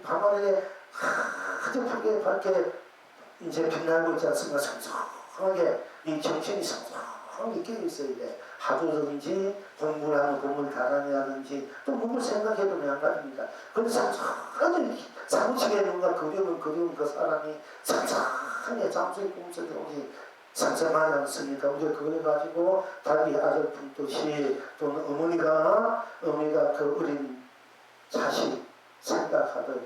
밤하늘에 아주 크게 밝게 이제 빛나고 있지 않습니까? 성성하게 이 정신이 성성하게 깨어있어야 돼. 하도든지 공부를 하는 공부를 다라냐든지 또 공부를 생각해도 마찬가지입니다. 그래서 성성하게 사무치게 뭔가 그리운 그 사람이 성성하게 잠수의 꿈속에 오지 상상하지 않습니까? 우리가 그걸 가지고 달리 아들 품듯이 또는 어머니가 그 어린 자식 생각하듯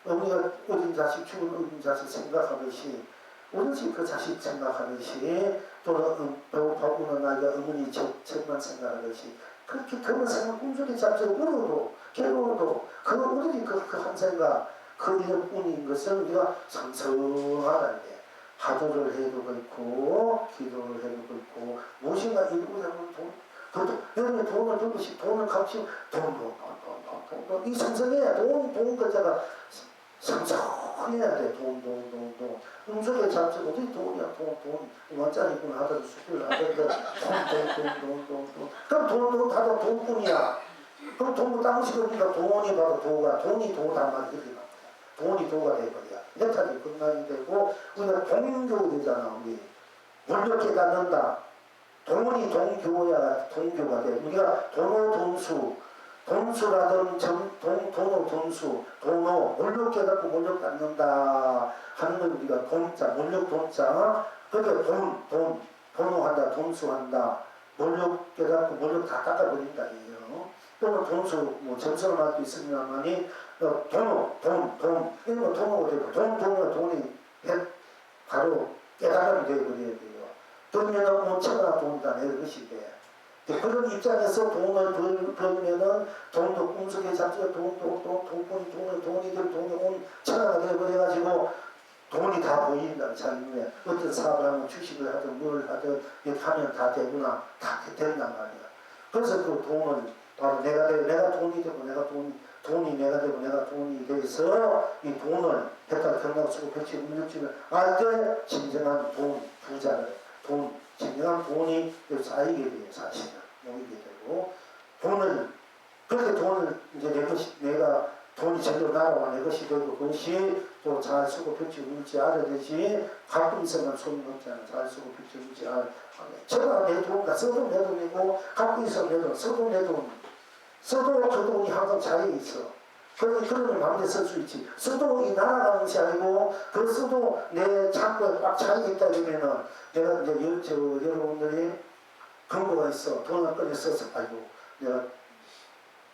어머니가 어린 자식 죽은 어린 자식 생각하듯이 오로지 그 자식 생각하듯이 또는 배고파 우는 아이가 어머니 책만 생각하듯이 그렇게 그런 생각 꿈속에 잠들어 울어도 괴로워도 그 오로지 그 한 생각 그 이름뿐인 것을 우리가 상성하다는 게 하도를 해도 그렇고 기도를 해도 그렇고 무엇인가 이루고자 하면 여러분이 돈을 벌듯이 돈을 값이 돈 이 상성해야 돈 것자가 상성해야 돼. 돈 음속에 잡지고 어디 돈이야 돈 원짜리구나 하더라도 수술을 하던데 돈 그럼 돈 다들 돈뿐이야. 그럼 돈도 땅식이 없으니까 돈이 바로 도가 돈이 도단 말이지. 돈이 도가 돼버려. 여타지 끝나게 되고 우리가 동교가 되잖아. 우리 물력해 갖는다. 돈이 동교야 동교가 돼. 우리가 돈수라든 돈호 물력해 갖고 물력 갖는다 하는 걸 우리가 돈자 물력 돈자 그게 돈호한다 돈수한다 물력해 갖고 물력 다 깎아버린다 이게요. 또는 돈수 뭐 점수를 말도 있습니다만이 돈 이런 거 돈호가 되고 돈이 바로 깨달음이 되어버려야 돼요. 그러면은 뭐 천하나 돈다 내 것이 돼. 그런 입장에서 돈을 벌면은 돈도 꿈속에 잡혀 돈이 온 천하가 되어버려가지고 돈이 다 보인다. 자기네 어떤 사업을 하면 주식을 하든 뭘 하든 이렇게 하면 다 되구나 다 된단 말이야. 그래서 그 돈을 바로 내가 돈이 되고 돈이 내가 되고 내가 돈이 돼서 이 돈을 했다 경락 쓰고 펼치 물질을 알 때 진정한 돈 부자를 진정한 돈이 쌓이게 돼요. 사실은 모이게 되고 그렇게 돈을 이제 내가 돈이 제대로 날아와 내 것이 되고 그것이 또 잘 쓰고 펼치 물지 알아야 되지. 갖고 있으면 소용이 없잖아. 잘 쓰고 펼치 물지 알아야 제가 내 돈과 써도 내 돈이고 갖고 있으면 내 돈 써도 내 돈 써도 그 돈이 항상 자리에 있어. 그러면 마음에 쓸 수 있지. 써도 이 날아가는 것이 아니고 그 써도 내 창고에 꽉 차있다 그러면은 내가 이제 여러분들이 근거가 있어. 돈을 꺼내 써서 아이고 내가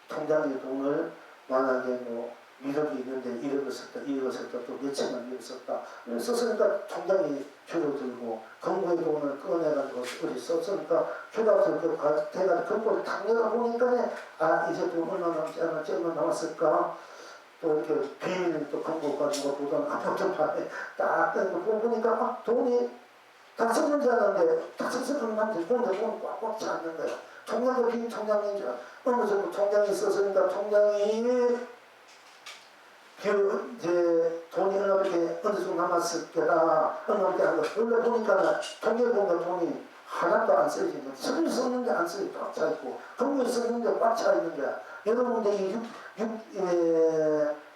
통장에 돈을 만약에 뭐 1억이 있는데 1억을 썼다 또 몇천만 1억 썼다 썼으니까 통장이 줄어들고 근거의 돈을 꺼내가지고 어디 썼으니까 줄어들고 돼가지고 그걸 탁 내려보니까 이제 돈 얼마 남지 않아 얼마 남았을까 또 이렇게 비밀 또 근거 가지고 보던 아무튼 판에 딱 떼고 보니까 돈이 다 썼는지 알았는데 다 썼으면 돈이 꽉꽉 차 있는 거야. 통장도 빈 통장인 줄 어느 정도 통장이 있었으니까 통장이 이제 돈이 얼마밖에 어느 정도 남았을 때다 얼마밖에 안 가. 원래 보니까 통장에 보니까 돈이 하나도 안 쓰여지는 거야. 쓰긴 썼는데 안 쓰여 꽉 차 있고 건물이 썼는데 꽉 차 있는 거야. 여러분들이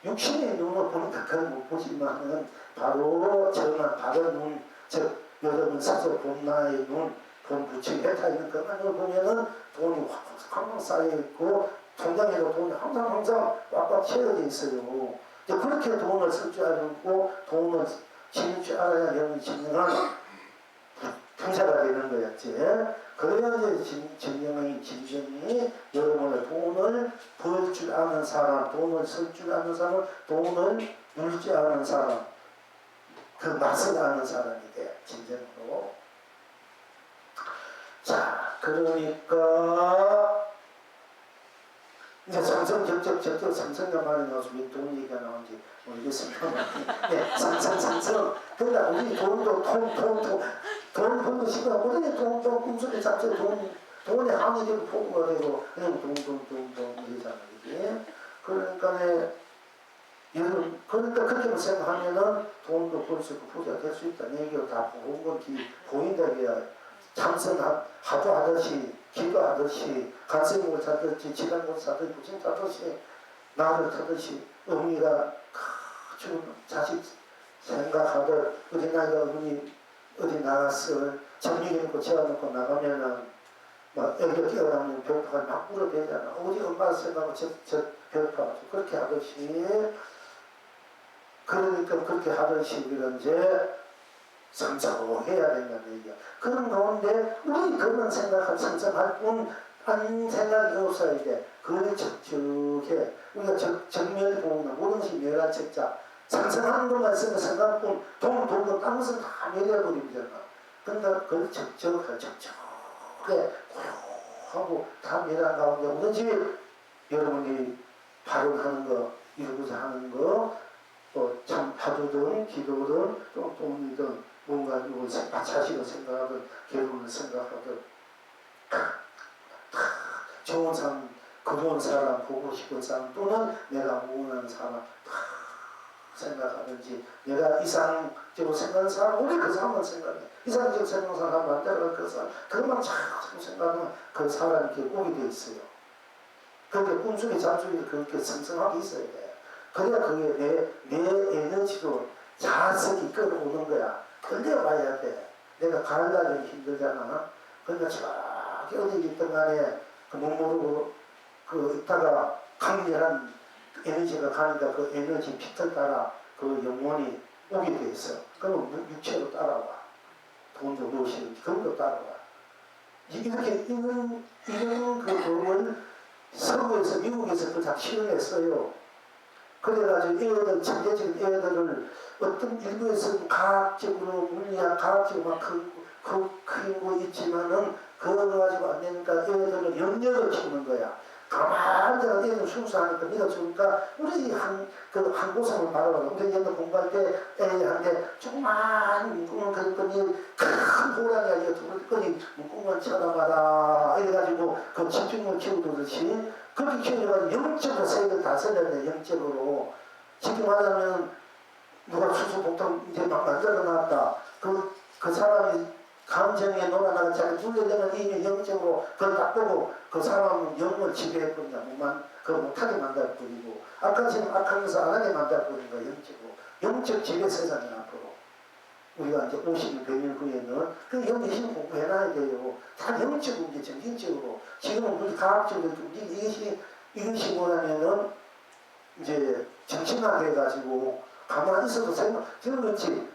육신의 눈을 보니까 그걸 못 보지만은 바로 정말 바른 눈, 즉 여러분 사서 봄나의 눈, 봄 부채 해타 있는 그 안을 보면은 돈이 항상 쌓여있고 통장에도 돈이 항상 꽉꽉 채워져 있어요. 그렇게 돈을 쓸 줄 알고 돈을 지닐 줄 알아야 여러분이 진정한 부자가 되는 거였지. 그래야 이제 진정이 여러분의 돈을 벌 줄 아는 사람, 돈을 쓸 줄 아는 사람, 돈을 물지 않는 사람, 그 맛을 아는 사람이 돼. 진정으로. 자, 그러니까 이제 상성 상성가 말이 나와서 왜 돈 얘기가 나오는지 모르겠습니다만 네, 상성 그러니까 우리 돈도 돈 버는 시간 어떻게 돈 꿈속에 잡혀 돈에 항이 되고 포구가 되고 그냥 돈 이러잖아 이게. 그러니까 그러니까 그렇게 생각하면은 돈도 벌 수 있고 부자 될 수 있다는 얘기가 다 보인다 이게야. 하도 하듯이 기도하듯이 간세목을 찾듯이 지난곳 찾듯이 부침 찾듯이 나를 타듯이 어머니가 지금 자식 생각하듯 어디 나이가 어머니 어디 나갔어 정리해놓고 재워놓고 나가면은 막 애들 깨어나면 배고파가 막 울어대잖아. 어디 엄마 생각하고 저 배고파가지고 그렇게 하듯이 그러니까 그렇게 하듯이 우리가 이제 성장해야 된다는 얘기야. 그런 가운데 우리 그런 생각을 성장할 뿐 한 생각이 없어야 돼. 그게 적적해. 우리가 정멸보호나 모든시 멸한책자 상상하는 것만 쓰면 생각뿐 돈 벌고 딴 것은 다 멸해버리잖아. 그러니까 그걸 적적해. 고요하고 다 멸한 가운데 오든지 여러분이 발언하는 거 이루고자 하는 거 참 파도든 기도든 또 돈이든 뭔가 자식을 생각하든 결혼을 생각하든 좋은 사람, 그런 사람, 보고 싶은 사람 또는 내가 원하는 사람 다 생각하든지 내가 이상적으로 생각하는 사람 우리 그 사람만 생각해. 이상적으로 생각하는 사람 만들어가 그 사람 그것만 자꾸 생각하면 그 사람이 이렇게 오게 돼 있어요. 그렇게 꿈속에 잠속에 그렇게 성성하게 있어야 돼. 그래야 그게 내 에너지로 자석이 끌어오는 거야. 끌려와야 돼. 내가 가려면 힘들잖아. 그러니까 저기 어디 있던 간에 그 못 모르고 그 있다가 강렬한 에너지가 가니까 그 에너지 피틀 따라 그 영혼이 오게 돼 있어. 그러면 육체로 따라와. 돈도 무엇이든지 그런 거 따라와. 이렇게 이런 그 법을 서구에서 미국에서 그 다 실현했어요. 그래가지고 애들 천재적인 애들을 어떤 일부에서 과학적으로 물리학 과학적으로 막 큰 거 있지만은 그거 가지고 안 되니까 애들을 영역을 키우는 거야. 가만히 앉아서 애들 순수하니까 믿어주니까 우리 한 고성을 바라봐요. 우리 옛날 공부할 때 애한테 조그만 꿈을 그렸더니 큰 호랑이가 이거 두근거리 꿈만 쳐다봐라 이래가지고 그 집중을 키우듯이 그렇게 키우려고 영적으로 세계를 다 써야 돼. 영적으로 지금 하자면 누가 수수복통 이제 막 만들어 놨다. 그 사람이 감정에 놀아나가 자기 눌려되면 이미 영적으로 그걸 딱 보고 그 사람은 영을 지배해버린다. 그걸 못하게 만들어버리고 아까 지금 악하면서 안 하게 만들어버린 거야. 영적으로. 영적 지배 세상이 앞으로. 우리가 이제 50일 100일 후에는 그 영의 공부해놔야 돼요. 다 영적으로 이제 정신적으로. 지금은 우리 과학적으로 이것이 뭐냐면은 이제 정신화돼 가지고 가만히 있어도 지금 그렇지.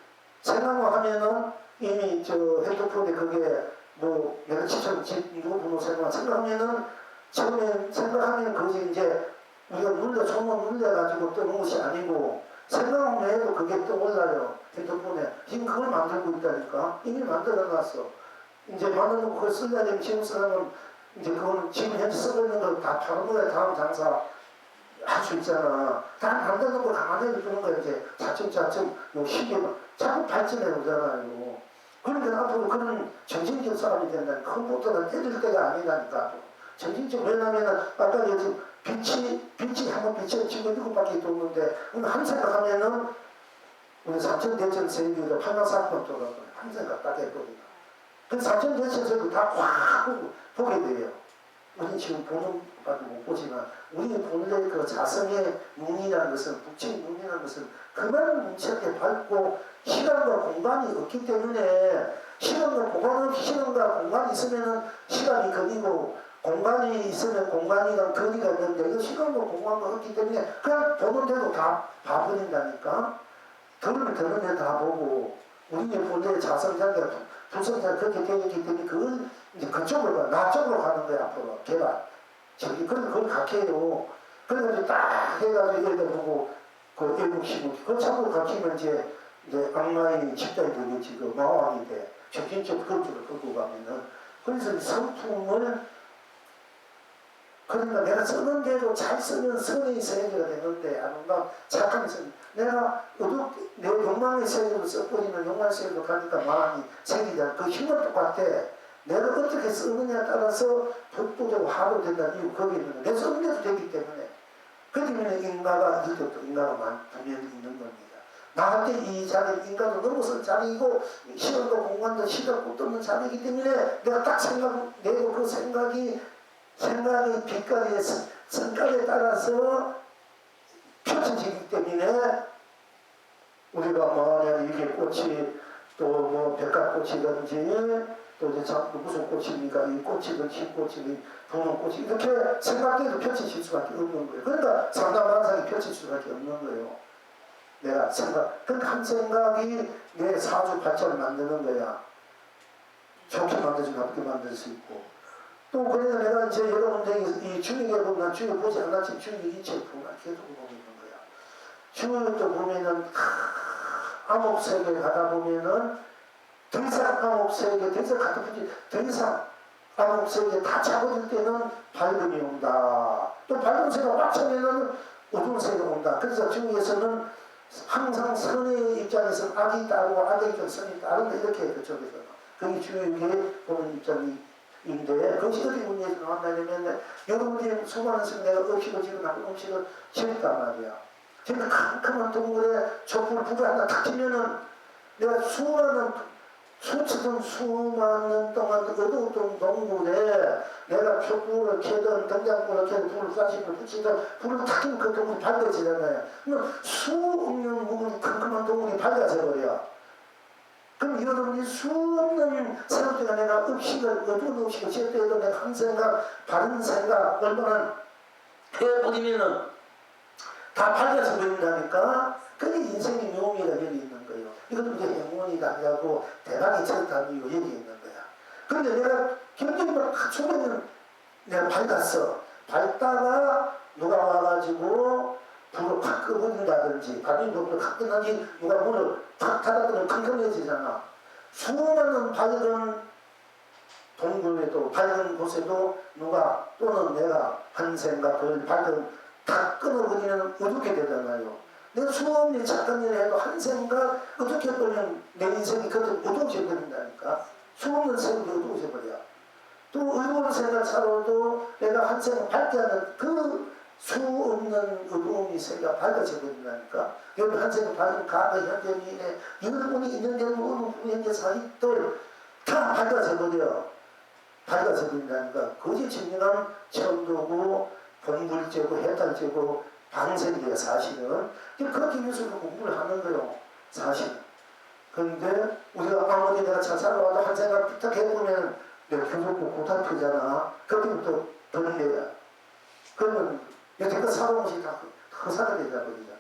생각만 하면은 이미 저 핸드폰에 그게 뭐 내가 지금 누구 번호 생각하면은 처음에 생각하면 그것이 이제 우리가 손을 눌려가지고 뜨는 것이 아니고 생각만 해도 그게 떠올라요. 핸드폰에. 지금 그걸 만들고 있다니까. 이미 만들어놨어. 이제 만들어놓고 그걸 쓰려야 되면 지금 사람은 이제 그거는 지금 현재 쓰고 있는 걸 다 파는 거야. 다음 장사 할 수 있잖아. 다 만드는 거 가만히 두는 거야. 이제 차츰차츰 요 시계만 자꾸 발전해 오잖아요. 그러니까 앞으로 그런 정신적 싸움이 된다니 그것보다는 때릴 때가 아니라니까. 정신적 왜냐면은 아까 얘기 빛이 한번 빛을 지금 7바퀴 도는데 오늘 한 생각하면은 우리 삼천대천 세계에서 8만 4천 돌아가요. 한 생각 딱 해버리나. 그 삼천대천에서 다 보게 돼요. 우리 지금 보는 것밖에 못 보지만 우리 본래 그 자성의 눈이라는 것은 북측의 눈이라는 것은 그만 문체하게 밝고 시간과 공간이 없기 때문에 시간과 공간이 있으면 시간이 거리고 공간이 있으면 공간이랑 거리가 있는데 그 시간과 공간이 없기 때문에 그냥 보는 데도 다 봐버린다니까. 드는 데 다 보고 우리의 본래 자성장애가 두성장 그렇게 되어있기 때문에 그걸 이제 그쪽으로 나 쪽으로 가는 거야 앞으로 개발. 저기 그걸 각해요. 그래가지고 딱 해가지고 얘들 보고 그 애국시고 그걸 참고 각히면 이제 악마의 집단이 되겠지. 그 마왕이 돼. 정신적 근처를 끌고 가면은. 그래서 성품을 그러니까 내가 쓰는 대로 잘 쓰면 선의 세계가 되는데 아닌가 착한 선 내가 내 욕망의 세계로 써버리면 욕망의 세계로 가니까 마음이 생기잖아. 그 힘은 똑같아. 내가 어떻게 쓰느냐에 따라서 독보적으로 화로 된다는 이유 거기 있는 거야. 내 쓰는 대로 되기 때문에. 그러면 인가가 이것도 인가가 분명히 있는 겁니다. 나한테 이 자리 인간도 넘어선 자리이고 시간과 공간도 시간도 없는 자리이기 때문에 내가 딱 내고 그 생각의 빛깔의 성깔에 따라서 펼쳐지기 때문에 우리가 만약 이게 꽃이 또 뭐 백합꽃이든지 또 이제 자꾸 무슨 꽃입니까? 이 꽃이든 흰꽃이든 분홍꽃이 이렇게 생각대로 펼쳐질 수밖에 없는 거예요. 그러니까 상담반상이 펼칠 수밖에 없는 거예요. 내가 생각, 그러니까 한 생각이 내 사주 발전을 만드는 거야. 좋게 만들지 나쁘게 만들 수 있고. 또 그래서 내가 이제 여러분들이 이 주역에 보면 주역 보지 않았지만 주역 이체 보면 계속 보고 있는 거야. 주역도 보면은 암흑세계 가다 보면은 더 이상 암흑세계 더 이상 같은 분이 더 이상 암흑세계 다 잡아줄 때는 밝음이 온다. 또 밝은 세가 꽉 차면은 어두운 세가 온다. 그래서 주역에서는 항상 선의 입장에서는 악이 따르고 악의 입장에서 선이 따른다 이렇게 그쪽에서 그게 주역에 보는 입장인데 그것이 어디 문제에서 나왔냐면 여러분들이 수많은 생내가 음식을 지고 나쁜 음식을 지었단 말이야. 그러니까 캄캄한 동굴에 촛불 불을 하나 탁 켜면은 내가 수많은 동안 어두운 동굴에 내가 촛불을 켜든 등장불을 켜든 불을 flash를 붙이든 불을 탁 켜면 그 동굴이 밝아지잖아요. 그러면 수없는 묵은 캄캄한 동굴이 밝아져 버려. 그럼 여러분이 수없는 생각 중에 내가 어두운 음식을 지을 때에도 내가 한 생각, 바른 생각 얼마나 해버리면은 다 밝아져 버린다니까. 그게 인생의 묘미가 여기 있는 거예요. 이것도 이제 행운이다 하고 대박이 쳤다는 이유가 여기 있는 거야. 그런데 내가 굉장히 막 처음에는 내가 밝았어. 밝다가 누가 와가지고 불을 확 끄버린다든지 바둑이 확 끝나지 누가 문을 탁 닫아두면 컴컴해지잖아. 수많은 밝은 동굴에도 밝은 곳에도 누가 또는 내가 한 생각 그 밝은 다 끊어버리면 어둡게 되잖아요. 내가 수없는 착한 일을 해도 한 생각 어떻게 보면 내 인생이 그것도 어두워져 버린다니까. 수없는 생각이 어두워져 버려. 또 어두운 생각 살아도 내가 한 생각 밝게 하는 그 수없는 어두움이 생각 밝아져 버린다니까. 여러분 한 생각 밝은 과거 현재 미래 여러분이 있는 데는 모든 현재 사이들 다 밝아져 버려. 밝아져 버린다니까. 그것이 진정한 천도고 본불제고 해탈제고 방생이에요 사실은. 그렇게 위해서 공부를 하는 거예요 사실. 그런데 우리가 아무리 내가 잘 살아와도 한 생각 부탁 해보면 내가 교섭고 고달프잖아. 그때부터 번뇌야. 그러면 여태껏 살아온 것이 다 허사가 되어버리잖아.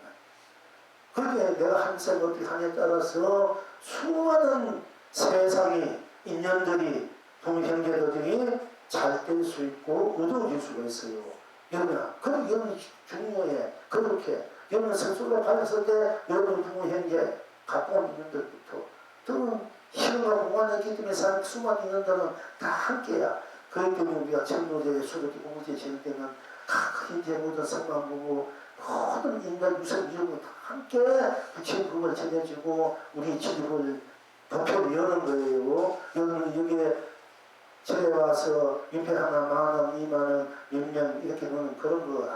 그렇게 내가 한 생각 어떻게 하냐에 따라서 수많은 세상의 인연들이 동형제들이 잘 될 수 있고 어두워질 수가 있어요. 여러분아, 그럼 여러분이 중요해. 그렇게 여러분 스스로 받았을 때 여러분 부모 형제 가까운 인연들부터 또는 희망과 공간이기 때문에 사는 수많은 인연들은 다 함께야. 그렇기 때문에 우리가 천도제에 수도기 공부제 지을 때는 각 현재 모든 성만 보고 모든 인간 유선 이름을 다 함께 부처님 법을 전해주고 우리 진입을 법회를 여는 거예요. 여러분은 여기에 집에 와서 윤패 하나 만원, 2만원, 몇 명 이렇게 넣는 그런 거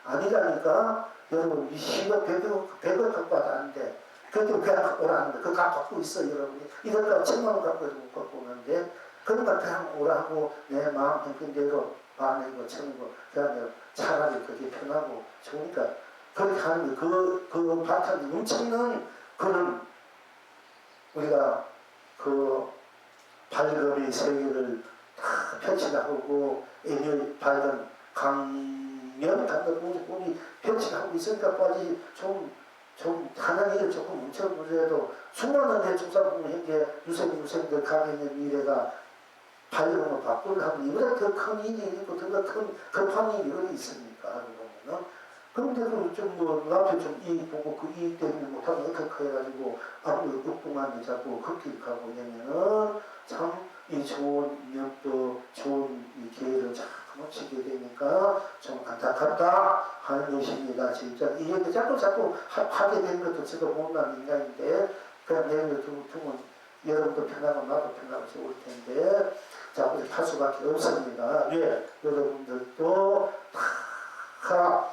아니라니까. 여러분 이 10억, 100억 갖고 와도 안 돼. 그렇게 그냥 오라는데 그거 갖고 있어 여러분이. 이럴까 1000만원 갖고 와도 못 갖고 오는데 그러니까 그냥 오라고 내 마음 형편대로 반이고 천이고 그냥 차라리 그게 편하고 좋으니까 그렇게 하는 거. 그 바탕이 넘치는 그런 우리가 그 밝음의 세계를 다 펼쳐나가고 밝은 강력한 꿈이 펼쳐나가고 있으니까 빨리 좀 하나님을 조금 뭉쳐보더라도 수많은 대중사분 현재 유생들 가게의 미래가 밝음으로 바꾸려 하면 이보다 더 큰 일이 있고 더 큰 급한 일이 어디 있습니까? 보면은 그런데도 좀뭐 앞에 좀 이익 보고 그 이익 때문에 못하면 어떻게 해가지고 아무리 엉뚱한 자꾸 걷길 가고 이러면은 참 이 좋은 인연도 좋은 이 기회를 잘 놓치게 되니까 좀 안타깝다 하는 것입니다. 진짜 이 얘기 자꾸 하게 되는 것도 제가 못난 인간인데 그냥 내일 두면 여러분도 편하고 나도 편하고 좋을 텐데 자꾸 할 수밖에 없습니다. 왜? 여러분들도 다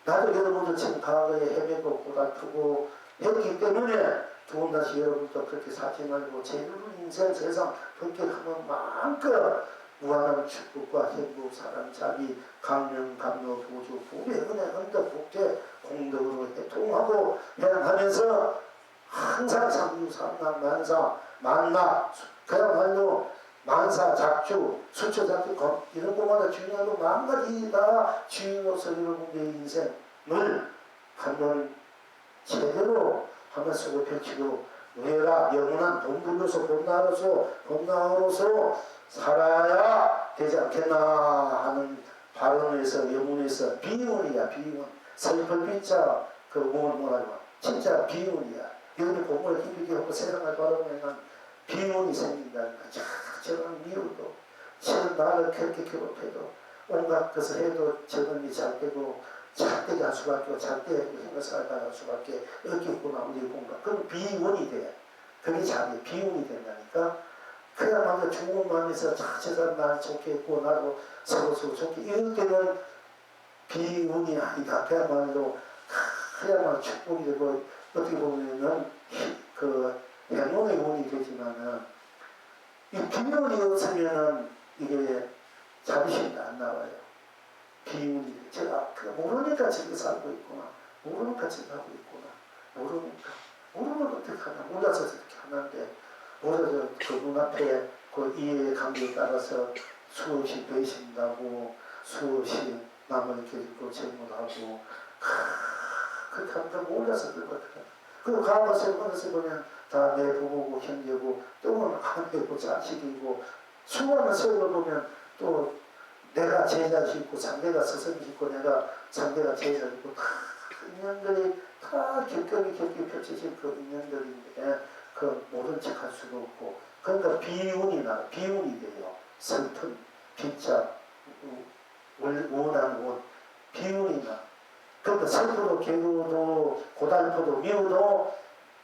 나도 여러분들 지금 과거에 헤매고 고달프고 했기 때문에 좋은 다시 여러분도 그렇게 사지 말고 제대로 인생 세상 그렇게 하는 마음껏 무한한 축복과 행복, 사랑, 자비, 강명, 감로, 보조, 부배, 은혜, 언덕, 복제, 공덕으로 해통하고 해양하면서 항상 삼주, 삼남, 만사, 만나, 그야말로 만사, 작주, 수초, 작주, 이런 것마다 중요하고 만 가지 다 주인으로서 여러분의 인생을 한번 제대로 한번 쓰고 펼치고 외라 영원한 동불로서 본나로서 살아야 되지 않겠나 하는 발언에서 영문에서 비운이야. 비운 슬픈 비자 그 뭐라고 진짜 비운이야. 여러분이 공부를 힘들게 하고 세상을 바라보면 비운이 생긴다니까. 저런 미움도 저런 나를 그렇게 괴롭혀도 온갖 것을 해도 저건이 잘 되고 잘되게 할 수밖에 없고 잘되게 행것을 할 수밖에 없겠구나 우리 공부. 그럼 비운이 돼. 그게 자기 비운이 된다니까. 그야말로 죽은 마음에서 저 사람 나를 좋게 했고 나도 서로 좋게 이럴 때는 비운이 아니다. 그야말로 축복이 되고 어떻게 보면은 그 행운의 운이 되지만은 이 비운이 없으면은 이게 자비심이 안 나와요. 비운이 제가 모르니까 저렇게 살고 있구나. 모르니까 저렇게 하고 있구나. 모르면 어떻게 하나. 몰라서 저렇게 하는데 몰라서 그분 앞에 그 이해의 관계에 따라서 수없이 배신다고 수없이 남을 괴롭고 채무하고 그렇게 하면 몰라서 그렇거든. 그 가만히 보면 다 내 부부고 형제고 또는 아내고 자식이고 수많은 세월을 보면 또 내가 제자식 있고 상대가 스승이 있고 내가 상대가 제자 있고 다 인연들이 다 겹겹이 펼쳐진 그 인연들인데 그 모른 척 할 수도 없고 그러니까 비운이 돼요. 슬픈 빈자 원한 원 비운이 나. 그러니까 슬프도 괴로워도 고달프도 미워도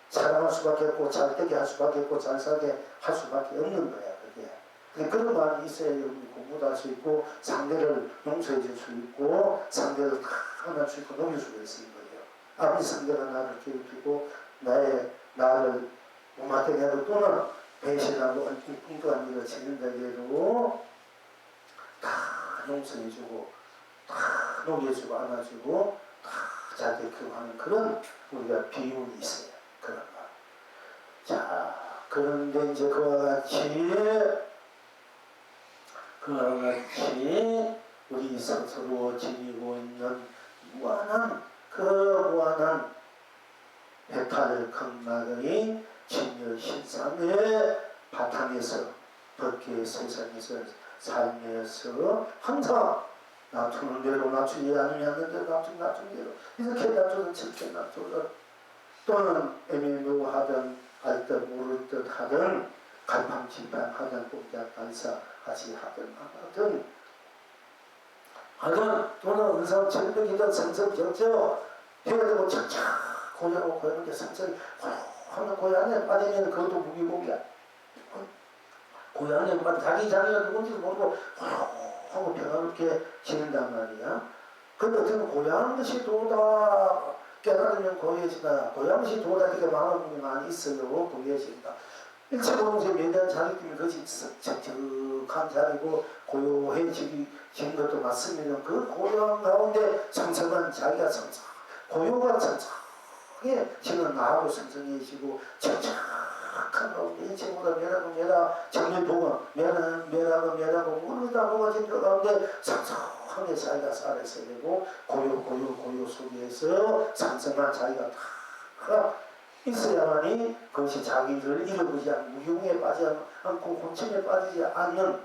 사랑할 수밖에 없고 잘되게 할 수밖에 없고 잘 살게 할 수밖에 없는 거야. 그게. 그런 마음이 있어야 여러분이 공부도 할 수 있고 상대를 용서해 줄 수 있고 상대를 다 안할 수 있고 넘길 수가 있는 거예요. 아무리 상대가 나를 괴롭히고 나를 못마땅게 하고 또는 배신하고 엉뚱한 일을 짓는다 해도 다 용서해주고 다 녹여주고 안아주고 다 잘되게 하는 그런 우리가 비운이 있어요. 그런 거. 자, 그런데 이제 그와 같이 우리 스스로 지니고 있는 무한한 해탈 극락의 진여 신상의 바탕에서 법계 세상에서 삶에서 항상 놔두는 대로 놔주지 않으면 안 되는 대로 놔두는 대로 이렇게 놔두는 저렇게 놔두는 또는 애매모호하든 알 듯 모를 듯 하든 갈팡질팡하든 꼼짝 발사하지 하든 또는 은사철벽이든 성성적저 해가지고 착착 고여하고 고여하는 게 성성이 고요하면 고요 안에 빠지면 그것도 무기공이야. 고요 안에 빠져 자기가 누군지도 모르고 고요하고 평화롭게 지낸단 말이야. 근데 어떻게 고요한 것이 도다 깨달으면 고요해진다. 고요한 것이 도다 이렇게 말하는 분이 많이 있어요. 고요해진다. 일체공제 매대한 자리끼리 그것이 적적한 자리고 고요해지는 것도 맞습니다. 그 고요한 가운데 성성한 자기가 고요가 성성해지는 나하고 성성해지고 적적한 가운데 일체보다 매라고 정밀보건 매라고 모르다 보가진 그 가운데 성성하게 자기가 살아서 되고 고요 속에서 성성한 자기가 다 있어야만이 그것이 자기를 잃어보지 않고 무용에 빠지지 않고 혼침에 빠지지 않는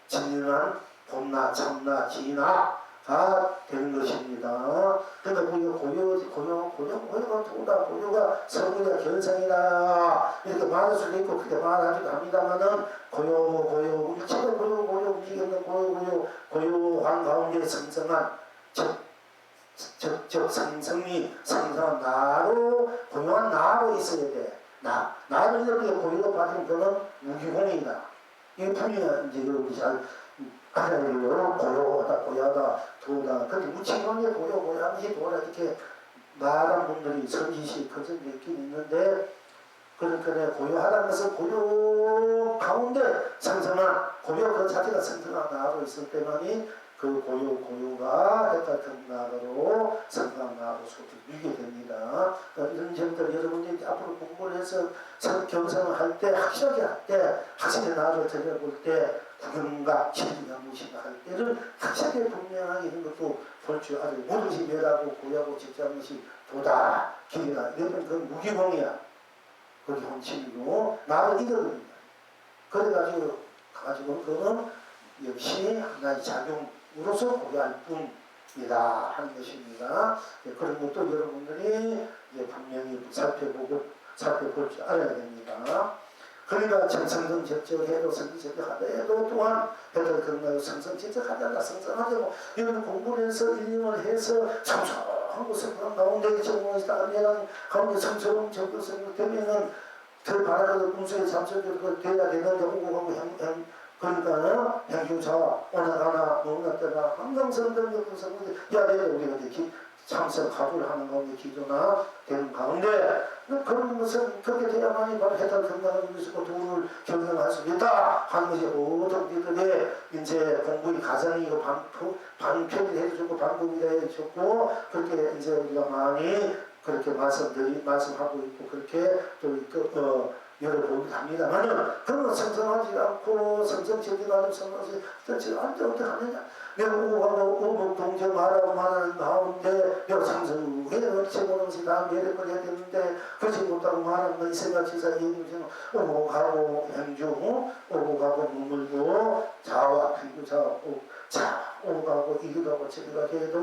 진정한 봄나 참나 진화가 되는 것입니다. 그러니까 고요가 도다 고요가 성분이다 견성이다 이렇게 말할 수도 있고 그렇게 말하기도 합니다만은 고요 일체가 고요 움직이는 고요한 가운데 성성한 즉 성성한 나로 고요한 나로 있어야 돼. 나를 이렇게 고요로 빠진 그는 무기공이다. 이게 분명히 이제 여러분이 잘 알아야 돼요. 고요하다 도다. 근데 무칭하게 고요하듯이 도다 이렇게 말한 분들이 선지시 그전 있긴 있는데 그러니까 고요하다는 것은 고요 가운데 성성한 고요 그 자체가 성성한 나로 있을 때만이 그 고요가 해탈평나로 성성한 나로서 이게 됩니다. 이런 점들 여러분들이 앞으로 공부를 해서 경성을 할 때 확실하게 할 때 확실히 나를 들여볼 때 구경과 진리가 무엇인가 할 때를 확실하게 분명하게 이런 것도 볼 줄 알아요. 모든 것이 멸하고 고요하고 직자한 것이 도다 길이다. 이러면 그건 무기공이야. 그게 혼침이고 나를 이겨버린다. 그래가지고 그거는 역시 하나의 작용으로서 고려할 뿐이다 하는 것입니다. 그런 것도 여러분들이 분명히 살펴볼 줄 알아야 됩니다. 그러니까 정성정적해도 성성적하더라도 또한 배들 건너고 성성적하다가 성성하자고 이런 공부를 해서 일념을 해서 성성하고 성성 가운데 정원이 따르면 가운데 성성 정도성 되면은 더 바라는 문서에 참석을 돼야 되는데 오고 그러니까 행주사 오나가나 노나때나 항상 성경적인 성경이 야 내가 우리가 이렇게 참석 가부를 하는 가운데 기도나 되는 가운데 그런 것은 그렇게 돼야만이 바로 해탈 건강을 위해서 돈을 경영할 수 있다 하는 것이 모든 우리들의 이제 공부의 가정이고 방편이 해주고 방법이 해주고 그렇게 이제 우리가 많이 그렇게 말씀하고 있고 그렇게 또 여러분이 합니다만은 그런 성성하지 않고 성성적이가 아니고 성성하지 어떻게 하느냐 내가 오고 동정하라고 말하는 가운데 내가 성성에 어찌보는 것이 다 매력을 해야 되는데 그렇지 못하고 말하는 건 이 생각지사 이행중 오고 가고 행중 오고 가고 물물고 자와 피구자 오고 가고 이기도 하고 저기가 해도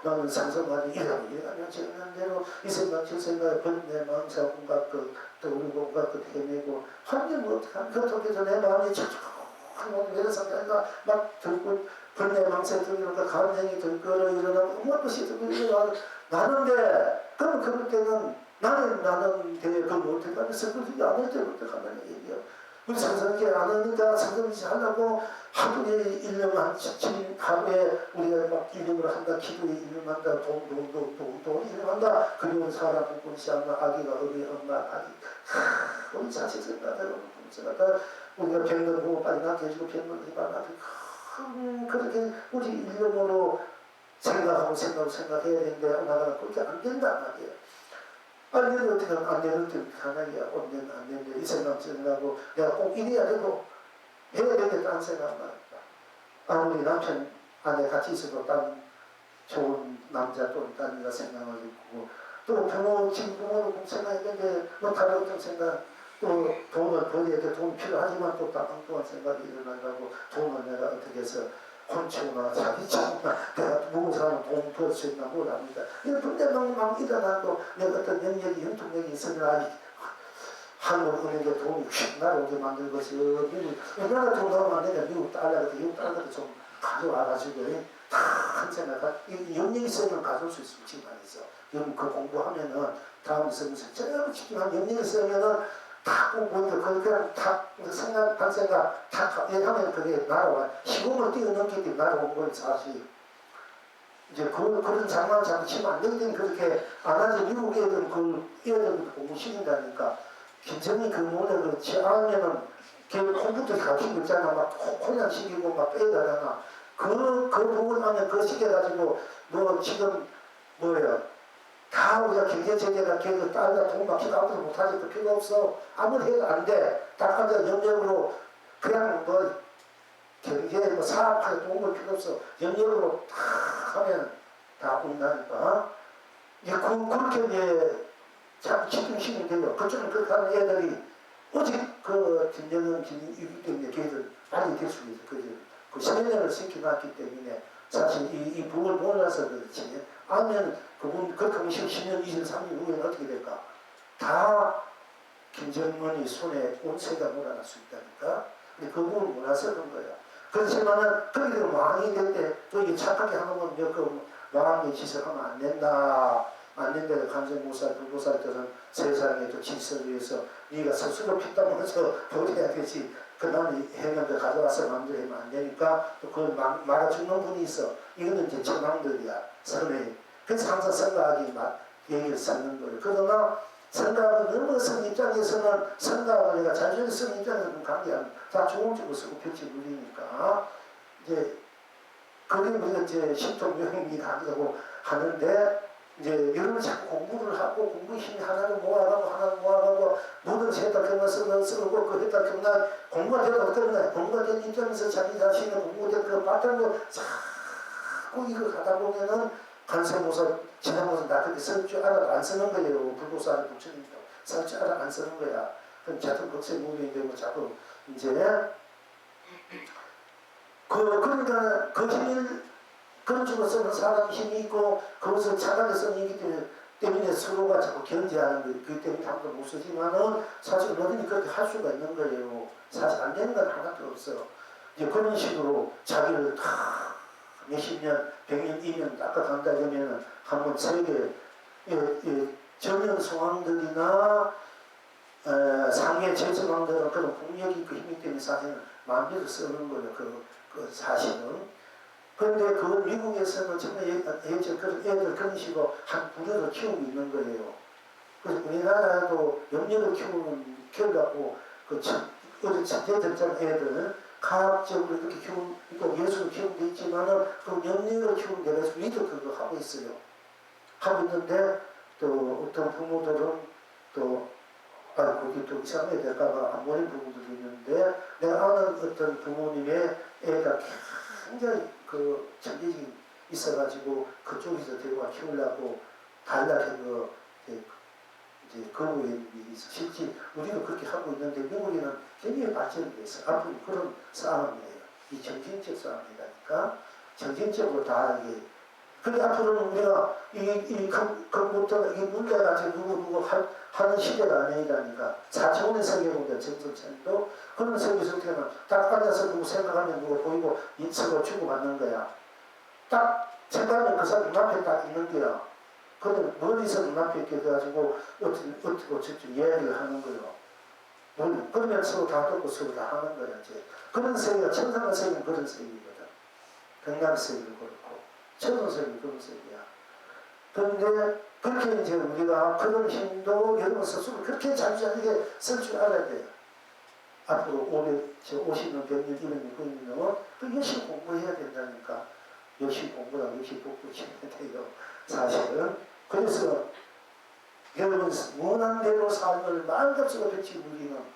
나는 성성하지 이러면 지금 대로 이 생각 저 생각 번내 망사 공각 떠오르고 공각 헤매고 하면 어떡하면 그렇게 해서 내 마음이 촉촉하고 내려서 내가 막 들고 번내 망사 들고 감정이 들끓어 일어나고 온갖 것이 들고 나는데 그럼 그럴 때는 나는 대에 그걸 못해가면 성경이 안 할 때 어떡하면 얘기야. 우리 성경이 안 하니까 성경이 하려고 하루에 1년 하루에 우리가 막 일념을 한다, 기도에 일념한다, 돈 일념한다. 그리고 사람 부분이 않나 아기가 우리 엄마 아기 우리 자식 생각하고 우리가 병든 보고 빨리 낫게 해주고 병든 해봐 그렇게 우리 일념으로 생각해야 되는데 나가 그렇게 안 된단 말이에요. 안 되는 어떻게 하면 안 되는 때 하나야 안 되는데 이 생각 생각하고 내가 꼭 이래야 되고 해야 되겠다는 생각만 아무리 남편 아내 같이 있어도 딴 좋은 남자 또는 딴이가 생각을 했고 또 부모 친부모도 생각했는데 뭐 다른 어떤 생각 또 돈을 벌어야 돼 돈 필요하지만 또 다른 또한 생각이 일어나고 돈을 내가 어떻게 해서 혼치거나 사기치거나 내가 모든 사람은 돈 벌 수 있나 모릅니다. 이거 근데 막 일어나고 내가 어떤 능력이 형통력이 있으면 아직 한국은행에 돈이 휙 날아오게 만든 것이 우리나라 돈 나오면 내가 미국 달러가 미국 달러도 좀 가져와가지고 다 한 생각 영역이 있으면 가져올 수 있지 말이죠. 여러분 그 공부하면은 다음 생에서 제가 집중한 영역이 있으면은 다 공부해서 그냥 다 생각 반생각 다 하면 그게 날아와 시공을 뛰어넘기 때문에 날아온 건 사실 이제 그런 장난 자꾸 치면 안 되거든. 그렇게 안 하지. 미국 애들은 그 애들도 공부 시킨다니까 김정이 그 모델 그렇지 않으면은 걔 컴퓨터 가르치고 있잖아. 막 혼란 시키고 막 빼다잖아. 그 부분 안에 그거 시켜가지고 뭐 지금 뭐예요. 다 우리가 경제체계가 걔들 딸과 돈 막히도 아무도 못하지. 그 필요 없어. 아무리 해도 안 돼. 딱 앉아 영역으로 그냥 뭐 경제 뭐 사업하게 도움을 필요 없어. 영역으로 다 하면 다 온다니까. 이제 그렇게 이제 자꾸 집중시키면 돼요. 그쪽은 그렇게 하는 애들이 오직 그 김정은이기 때문에 걔들 빨리 될 수 있어. 그 세뇌를 시켜놨기 때문에 사실 이 부분을 몰라서 그렇지. 아니면 그분 그렇게 하면 10년, 20년, 30년 후에는 어떻게 될까? 다 김정은이 손에 온세가 몰아날 수 있다니까. 근데 그 부분을 몰라서 그런 거야. 그렇지만은 거기서 왕이 될 때 또 이게 착하게 하는 건 그 왕의 짓을 하면 안 된다. 안 된다고 감정보살, 불보살 때는 세상에 또 질서를 위해서 네가 스스로 피땀 흘려서 버려야 되지. 그 다음에 행연들 가져와서 마음대로 하면 안 되니까 또 그걸 말아주는 분이 있어. 이거는 이제 천황들이야. 선에. 그래서 항상 생각하기 얘기를 쓰는 거예요. 그러나 생각을 너무 쓰는 입장에서는 생각을 내가 자주를 쓰는 입장에서는 관계하는 다 좋은 쪽으로 쓰고 펼치 물리니까 이제 그게 우리가 이제 신통요행이 가기도 하는데 이제 여러분 자꾸 공부를 하고 공부 힘이 하나를 모아가고 모든 세다 경만 쓰고 그 했다 경만 공부가 되면 어떠냐 공부가 된 입장에서 자기 자신의 공부된 그 바탕으로 자꾸 이걸 가다 보면은 관세모사 지나모사 나 그렇게 쓸 줄 알아도 안 쓰는 거예요. 불보살이 부처님도 쓸 줄 알아 안 쓰는 거야. 그럼 자꾸 극세무명이 되고 자꾸 이제 그러니까 그 힘을 그런 식으로 쓰는 사람 힘이 있고 그것을 차가게 쓰는 이기 때문에 서로가 자꾸 견제하는 거예요. 그렇기 때문에 아무도 못 쓰지만은 사실 어른이 그렇게 할 수가 있는 거예요. 사실 안 되는 건 하나도 없어. 이제 그런 식으로 자기를 다 몇십 년, 100년, 2년 닦아간다 그러면은 한번 세계 전현 성왕들이나 상해 제성왕들은 그런 폭력이 있고 힘이 때문에 사실은 마음대로 쓰는 거예요. 그 사실은. 그런데 그 미국에서는 정말 예전 그런 애들 그런 식으로 한 부류를 키우고 있는 거예요. 그래서 우리나라도 염려를 키우려고 어릴 천재들처럼 애들 과학적으로 이렇게 그러니까 예술을 키우는 데 있지만은 그 염려를 키우는 데 대해서 우리도 그거 하고 있어요. 하고 있는데 또 어떤 부모들은 또 거기 또 이상하게 될까봐 안 보는 부모들이 있는데 내가 아는 어떤 부모님의 애가 굉장히 그 천재적이 있어가지고 그쪽에서 데려와 키우려고 달라는 거 이제 거부의 있어. 실제 우리도 그렇게 하고 있는데 미국에는 굉장히 발전이 돼서 앞으로 그런 싸움이에요. 이 정신적 싸움이라니까 정신적으로 다 이게. 근데 앞으로는 우리가 이 컴퓨터 이 문제 가지고 누구 하는 시대가 아니라니까 4차원의 세계보다 정신천도 그런 세계에서 태어나 딱 앉아서 누구 생각하면 누구 보이고 서로 주고받는 거야. 딱 생각하면 그 사람 눈앞에 딱 있는 거야. 그러면 멀리서 눈앞에 있게 돼가지고 어떻게 이야기를 하는 거예요. 그러면 서로 다 듣고 서로 다 하는 거야. 이제. 그런 세계가 천상의 세계는 그런 세계거든. 건강 세계도 그렇고 천상 세계는 그런 세계야. 그런데 그렇게 이제 우리가 그런 힘도 여러분 스스로 그렇게 잠시하게 쓸 줄 알아야 돼요. 앞으로 50년, 100년, 200년, 900년은 또 열심히 공부해야 된다니까. 열심히 공부하고 열심히 복구해야 돼요. 사실은. 그래서 여러분 원한 대로 삶을 마음껏 펼치고 누리는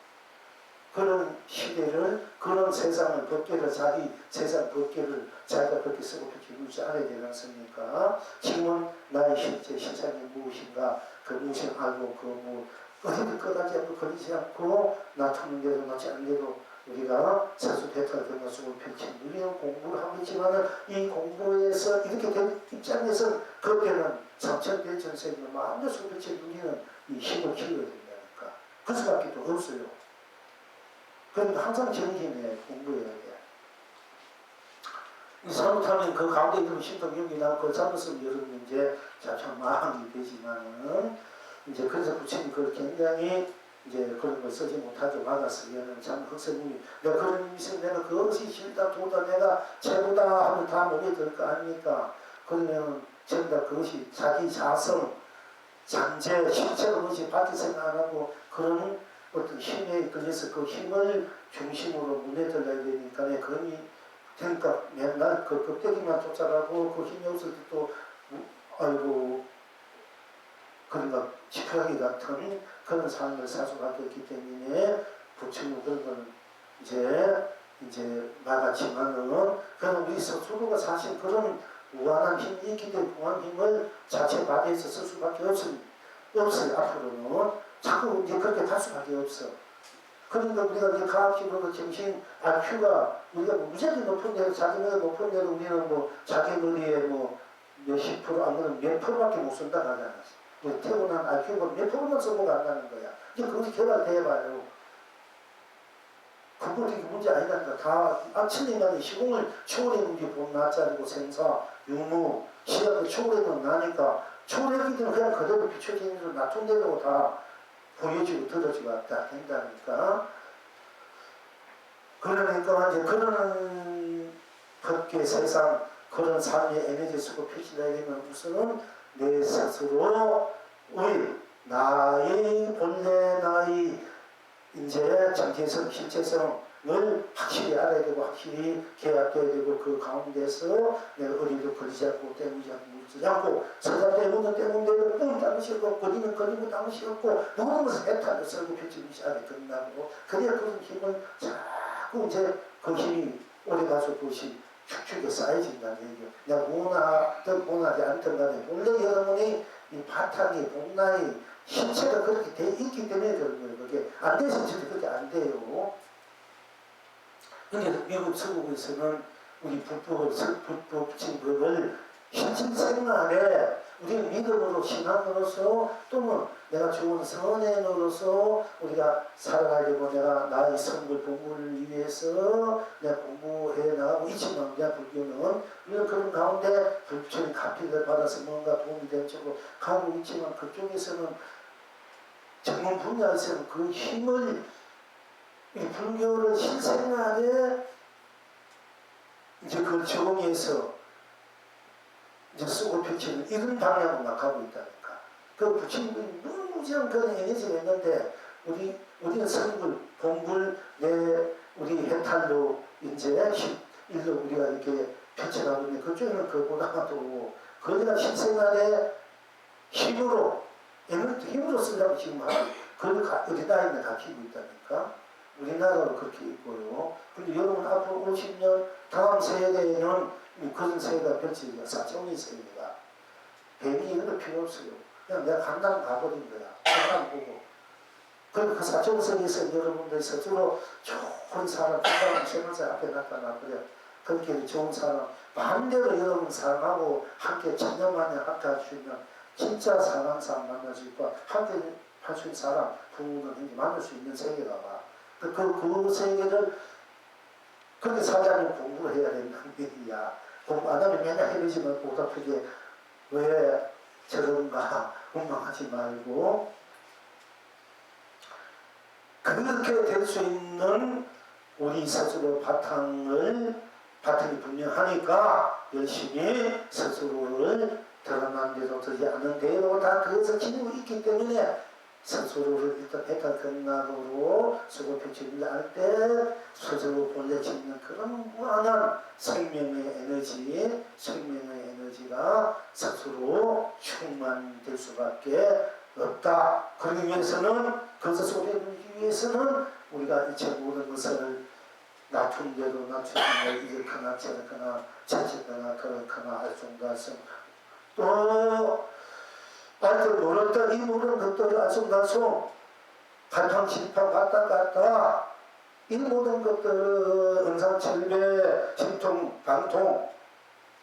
그런 시대를 그런 세상을 법계를 자기 세상 법계를 자기가 그렇게 쓰고 펼치고 누릴 줄 알아야 되지 않습니까? 지금은 나의 실제 세상이 무엇인가 그 무엇을 알고 어디든 끝까지 않고 걸리지 않고 나타는 대로 나지 않는 대로 우리가 사수 대탈 경과속을 펼친 우리는 공부를 하고 있지만은 이 공부에서 이렇게 된 입장에서 그때는 삼천대천세는 마음대로 펼친 우리는 이 힘을 키워야 된다니까. 그 수밖에 또 없어요. 그러니까 항상 정신에 공부해야 돼. 잘못하면 그 가운데 있는 신통력이 나고 그 잘못은 여러분 이제 참 마음이 되지만은 이제 그래서 부처님이 그걸 굉장히 이제 그런 걸 쓰지 못하게 막았으면 참 흑세님이 내가 그런 의미에서 내가 그것이 싫다 도다 내가 최고다 하면 다 목에 들 거 아닙니까? 그러면 전부 다 그것이 자기 자성 잠재 실체로 그것이 밖에 생각 안 하고 그런 어떤 힘에 걸려서 그 힘을 중심으로 문해들어야 되니까 그러니까 맨날 그 껍데기만 쫓아가고 그 힘이 없을 때 또 아이고 그러니까 지푸라기 같은 그런 삶을 살 수밖에 없기 때문에 부처님 그런 건 이제 막았지만은 그런 우리 스스로가 사실 그런 무한한 힘이 있기 때문에 무한 힘을 자체 바디에서 쓸 수밖에 없어요. 앞으로는 자꾸 이제 그렇게 갈 수밖에 없어. 그러니까 우리가 이제 과학적으로 정신 IQ가 우리가 무지하게 높은 데로 자기가 높은 데로 우리는 뭐 자기 머리에 뭐 몇십 프로 안 그러면 몇 프로밖에 못 쓴다 하지 않았어. 뭐 태어난 IQ가 몇 프로만 써보고 안다는 거야. 이제 그것이 개발돼봐요. 그것이 문제 아니라니까. 다 아침에만 시공을 초월했는 게 봄낮자리고 생사, 유무, 시각을 초월했는 나니까 초월했기 때문에 그냥 그대로 비춰지는 대로 낮춘 대로 다 보여지고 들어지고 다 된다니까. 그러니까 이제 그런 법계 세상 그런 삶의 에너지 쓰고 펼치다 되면 우선은 내 스스로 나의 본래 나의 이제 정체성, 실체성을 확실히 알아야 되고 확실히 계약돼야 되고 그 가운데서 내가 어디도 걸리지 않고 때무지 않고 묻지 않고 서자 때문은 때문대로 뿜 담으시 없고 거리는 거리고 담으시 없고 모든 것을 해탈을 썰고 펼치듯이 안에 끝나고 그래야 그런 힘을 자꾸 이제 그 힘이 오래가서 그것이 축축에 쌓여진다는 얘기예요. 내가 원하든 원하지 않든 간에 본래 여러분이 이 바탕이 본나의 신체가 그렇게 돼 있기 때문에 그런 거예요. 그게 안 돼서 진짜 그렇게 안 돼요. 근데 미국 서구에서는 우리 불법 증거를 실질생활에 우리 믿음으로 신앙으로서 또는 내가 좋은 선행으로서 우리가 살아가려고 내가 나의 성불 공부를 위해서 내가 공부해 나가고 있지만 내가 불교는 이런 그런 가운데 불교적인 카피를 받아서 뭔가 도움이 되는 쪽으로 가고 있지만 그쪽에서는 전문 분야에서는 그 힘을 이 불교를 실생활에 이제 그걸 적용해서 이제 쓰고 펼치는 이런 방향으로 나가고 있다니까. 그 부처님이 무지한 그런 에너지가 있는데 우리는 성불, 공불, 우리 해탈로 이제 일로 우리가 이렇게 펼쳐가고 있는데 그쪽에는 그보다도 거기가 실생활에 힘으로 쓰려고 지금 하고 어디다 있는 가르치고 있다니까. 우리나라로 그렇게 있고요. 근데 여러분 앞으로 50년 다음 세대에는 그런 세대가 펼쳐지고 사정의 세대가 뱀이 이런 거 필요 없어요. 그냥 내가 간단 가버린 거야. 간단 보고. 그리고 그 사정성에서 여러분들 스스로 좋은 사람, 건강한 생활사 앞에 나타나버려. 그렇게 좋은 사람, 마음대로 여러분 사람하고 함께 천년만에 함께 할 수 있는 진짜 사랑하는 사람 만날 수 있고 함께 할 수 있는 사람, 부모는 만날 수 있는 세계가 봐. 그 세계를 그렇게 살려면 공부를 해야 된다는 얘기야. 공부 안 하면 맨날 헤매지만 보답하게 왜 저런가 원망하지 말고 그렇게 될 수 있는 우리 스스로 바탕이 분명하니까 열심히 스스로를 드러난 대로 되지 않은 대로 다 그것을 지니고 있기 때문에 스스로를 일단 해탈 근락으로 수고 펼치려 할 때 스스로 본래 짓는 그런 무한한 생명의 에너지가 스스로 충만될 수밖에 없다. 그러기 위해서는 그것을 소개하기 위해서는 우리가 이제 모든 것을 낮춘 대로 이렇거나 저렇거나 저렇거나 그렇거나 알쏭달쏭 또 알들 모르던 이 모든 것들을 알쏭달쏭 갈팡질팡 갔다 갔다 이 모든 것들을 응상칠배 신통 방통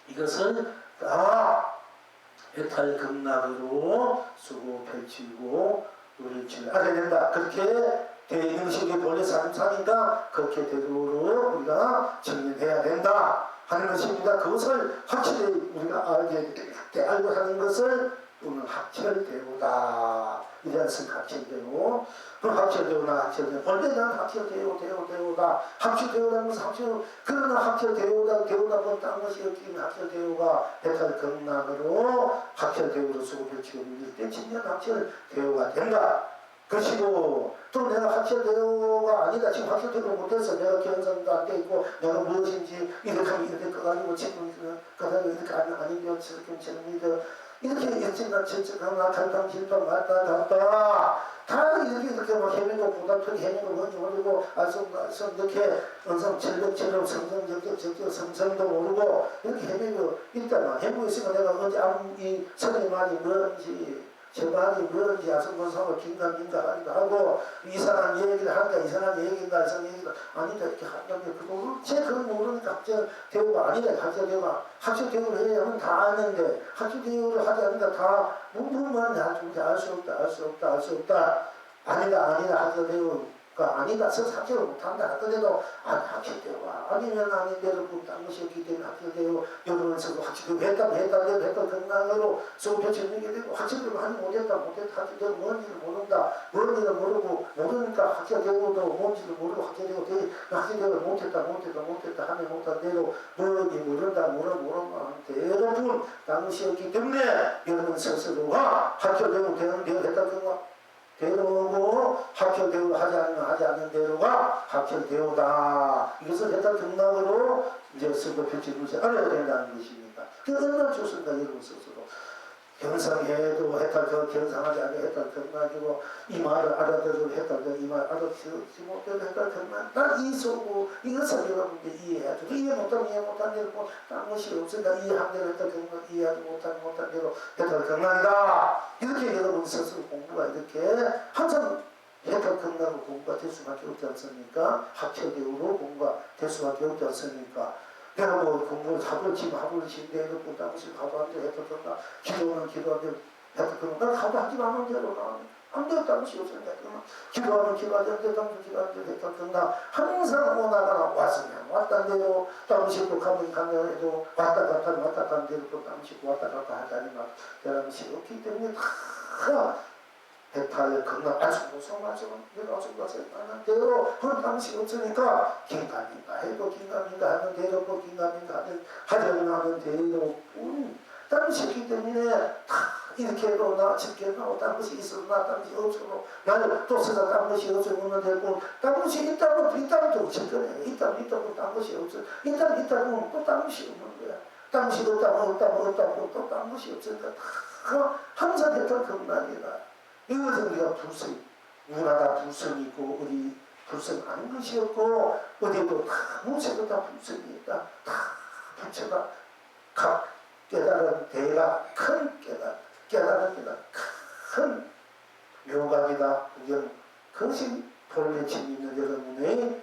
이것을 다 해탈극락으로 쓰고 펼치고 누릴줄 알아야 된다. 그렇게 대인식이 본래 삶상이다. 그렇게 되도록 우리가 정리해야 된다 하는 것입니다. 그것을 확실히 우리가 알고 하는 것을 오늘 학철대오다. 이래서 학철대오. 그럼 학철대오나 학철대오. 원래 난 학철대오다. 학철대오라는 것은 그러나 학철대오다 본딴 것이 없기는 학철대오가 해탈 극락으로 학철대오로 쓰고 펼치고 밀릴 때 진정 학철대오가 된다. 그것이고 또 내가 학철대오가 아니다. 지금 학철대오를 못해서 내가 경성도 안 돼 있고 내가 무엇인지 이렇게 하면 이렇게 꺼가지고 지금 꺼가지고 이렇게 아닌데 저렇게 이렇게 일찍나 저쪽나 갈팡질팡 왔다 갔다 다 이렇게 막 헤매고 보답하게 헤매고 뭔지 모르고 알쏭달쏭 이렇게 은성철벽처럼 성성적적 성성도 모르고 이렇게 헤매고 일단 헤매고 있으면 내가 언제 이 선의 말이 뭔지 저 말이 뭔지 아성건성을 긴가민가 하고 이상한 얘기를 한다 이상한 얘기인가 이상한 얘기가 아니다 이렇게 한다는데 그걸 모르니까 학철대오가 아니다. 학철대오를 해야 하면 다 아는데 학철대오를 하지 않으니까 다 무슨 말인지 알 수 없다 아니다 학철대오 아니다, 서서 합격을 못한다 하더라도 합격되고 아니면 아닌대로 딴 것이 없기 때문에 합격되고 여러분에서도 했다고 건강으로 수업에 진행이 되고 합격을 하지 못했다 합격되고 뭔지를 모른다 뭔지를 모르니까 합격되고도 뭔지를 모르고 합격되고 못했다 하면 못한 대로 뭔지 모른다 여러분 당시였기 때문에 여러분 스스로가 합격되고 했다 대로고 합격되고 하지 않는 대로가 합격되오다. 이것을 해탈 경락으로 이제 쓰고 표지를 알아야 된다는 것입니다. 그 얼마나 좋습니까? 여러분 스스로. 경상해도 해탈 경상하지 않게 해탈 경락이고 이 말을 알아들고 해탈 이 말 알아듣지 못해도 해탈 경락 딱 이해하고 이것을 여러분들 이해해야죠. 이해 못하면 이해 못한 대로 딴 것이 없으니까 이해한 대로 해탈 경락 이해하지 못한 대로 해탈 경락이다. 이렇게 여러분 스스로 공부가 이렇게 한참 해탈 경락으로 공부가 될 수밖에 없지 않습니까? 합격으로 공부가 될 수밖에 없지 않습니까? 내가 뭐 공부를 합을 치는데 이렇게 당시 하도 안 돼, 해탈 경락 기도하는 해탈 경락 난 하도 하지 않은 대로 안 돼, 당시 없으니까 기도하는 당시 해탈 경락 항상 오나가나 왔으면 왔단 대로 당시 또 가면 해도 왔다 갔다 대로 또 당시 왔다 갔다 하자니 막 당시 없기 때문에 다 해탈 경락 아직도 성화지만 내가 아직도 하는 대로 그 당시 없으니까 긴가민가 해도 긴가민가 하는 대로 또 긴가민가 하려고 하는 대로 당시기 때문에 다 이렇게 해도 나 집게 나고 딴 것이 있어도 나 딴 것이 없어도 나는 또 쓰다 딴 것이 없으면 되고 딴 것이 있다고 또 집거네 있다고 딴 것이 없어 있다고 또 딴 것이 없는 거야 딴 것이 없다고 또 딴 것이 없으니까 다 항상 했던 경락이다. 이것은 우리가 불성, 문화가 불성이고 어디 불성 아닌 것이었고 어디도 다 무쇠도 다 불성이 있다. 다 부처가 각 깨달은 대가 큰 깨달은 큰 묘각이다. 그것이 본래 진 있는 여러분의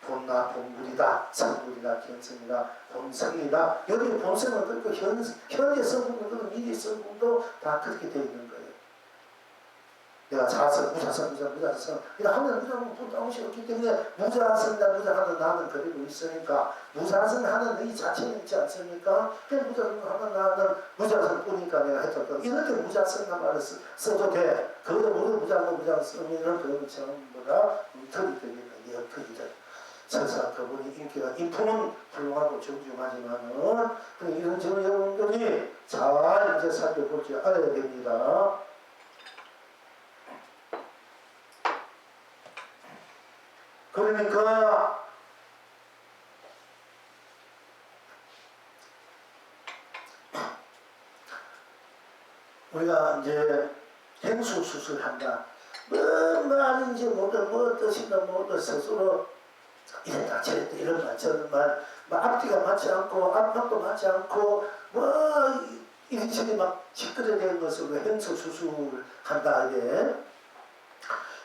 본물이다. 성물이다. 견성이다. 본성이다. 여기 본성은 그렇고 현재 성분도 미래 성분도 다 그렇게 되어 있는 거예요. 내가 자성, 무자성 이렇게 하면 무자성 본당시 없기 때문에 무자성이다 무자하는 나는 그리고 있으니까 무자성하는 이 자체는 있지 않습니까? 그냥 무자성하는 나는 무자성 뿐이니까 내가 했던 거 이렇게 무자성이라는 말을 써도 돼. 그것도 모두 무자성 쓰면 그건 전부 다 턱이 되겠다. 턱이 돼. 설사 그분이 인기가 인품은 훌륭하고 정중하지만은 이런 점을 여러분들이 잘 이제 살펴볼 줄 알아야 됩니다. 그러니까 우리가 이제 행수 수술한다. 뭐 말인지 뭐 뜻인가 뭐 스스로 이랬다 저랬다 이런 말 저런 말 앞뒤가 맞지 않고 앞뒤도 맞지 않고 뭐 이리저리 막 시끄러진 것으로 행수 수술을 한다 이게.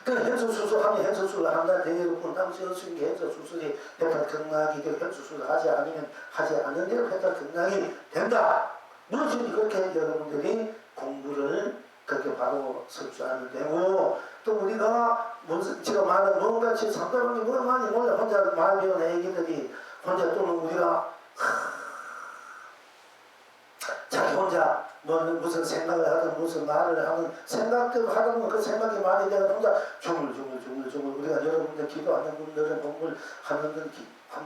그 행수 수술하면 행수 수술을 한다 대로 본 당시 어순 행수 수술이 해탈 경락이 되고 행수 수술을 하지 않은 대로 해탈 경락이 된다. 무엇이 그렇게 여러분들이 공부를 그렇게 바로 설수하면 되고 또 우리가 제가 말한 뭔가 제 상대방이 뭘 많이 몰라 혼자 말 배운 애기들이 혼자 또는 우리가 자기 혼자 무슨 생각을 하든 무슨 말을 하든 생각대로 하다 보면 그 생각이 많이 되면 혼자 주물주물 우리가 여러분들 기도하는 분들은 공부하는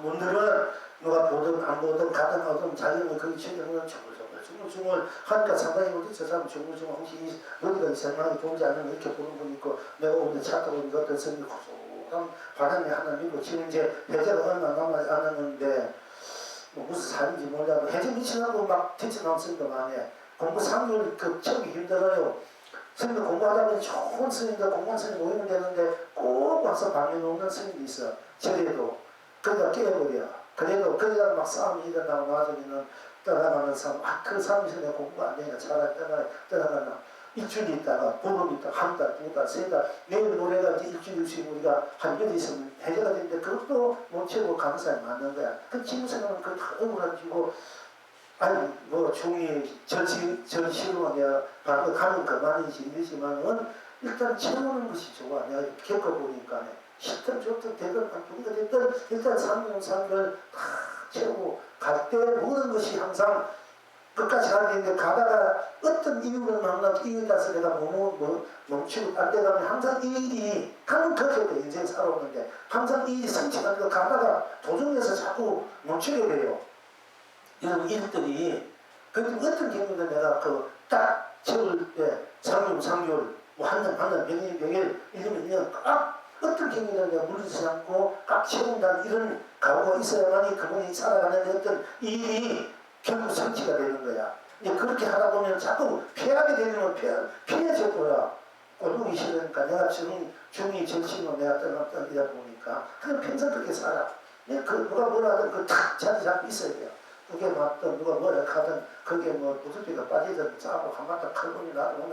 분들은 누가 보든 안 보든 가든 어든 자기는 거기 책임은 주물 하니까 상당히 우리 저 사람 주물 혹시 어디가 이 생각이 좋지 않으면 이렇게 보는 분 있고 내가 오늘 찾다 보니까 어떤 성이 고소한 바람이 하나 밀고 지금 이제 해제가 얼마 남지 않았는데 뭐 무슨 사인지 몰라도 해제 미치라고 막 뛰쳐나온 스님도 많이 공부 3개월 그 처음이 힘들어요. 스님도 공부하다 보니 좋은 스님들 공무원 스님 모이면 되는데 꼭 와서 방해 놓는 스님이 있어. 저래도 그러다 깨버려. 그래도 그러다 막 싸움이 일어나고 나중에는 떠나가는 사람 그 사람이 내가 공부가 안 되니까 차라리 떠나가나 일주일 있다가 보름 있다가 한 달, 두 달, 세 달 내일 노래가 이제 일주일씩 우리가 한 몇 있으면 해제가 되는데 그것도 못 채우고 가는 사람이 많은 거야. 그 지금생각은 그거 다 억울해지고 아니 뭐 종이 절시로 내가 가면 그만이지 이러지만은 일단 채우는 것이 좋아. 내가 겪어보니까 싫든 좋든 되든 누가 됐든 일단 3년 3개월 다 채우고 갈 때 모든 것이 항상 끝까지 가야 되는데 가다가 어떤 이유를 만나서 이유에 따라서 내가 멈추고 딴 데 가면 항상 이 일이 가면 그렇게 돼. 인생 살아오는데 항상 이 일이 성취가 되고 가다가 도중에서 자꾸 멈추게 돼요. 이런 일들이 그럼 어떤 경우는 내가 그 딱 채울 때 3년 3개월 한 년, 명일, 1년, 1년 딱 어떤 경우는 내가 물리지 않고 딱 채운다는 이런 각오가 있어야만이 그분이 살아가는 어떤 일이 결국 성취가 되는 거야. 이제 그렇게 하다 보면 자꾸 피하게 되면 피해져 보여. 꼴보기 싫으니까 내가 중이 정신으로 내가 떠나다 보니까 그냥 평생 그렇게 살아. 누가 뭐라 하든 그탁 자리 잡고 있어야 돼요. 그게 맞든 누가 뭐라 하든 그게 뭐 부스비가 빠지든 짜고 한바탕 칼군이 나도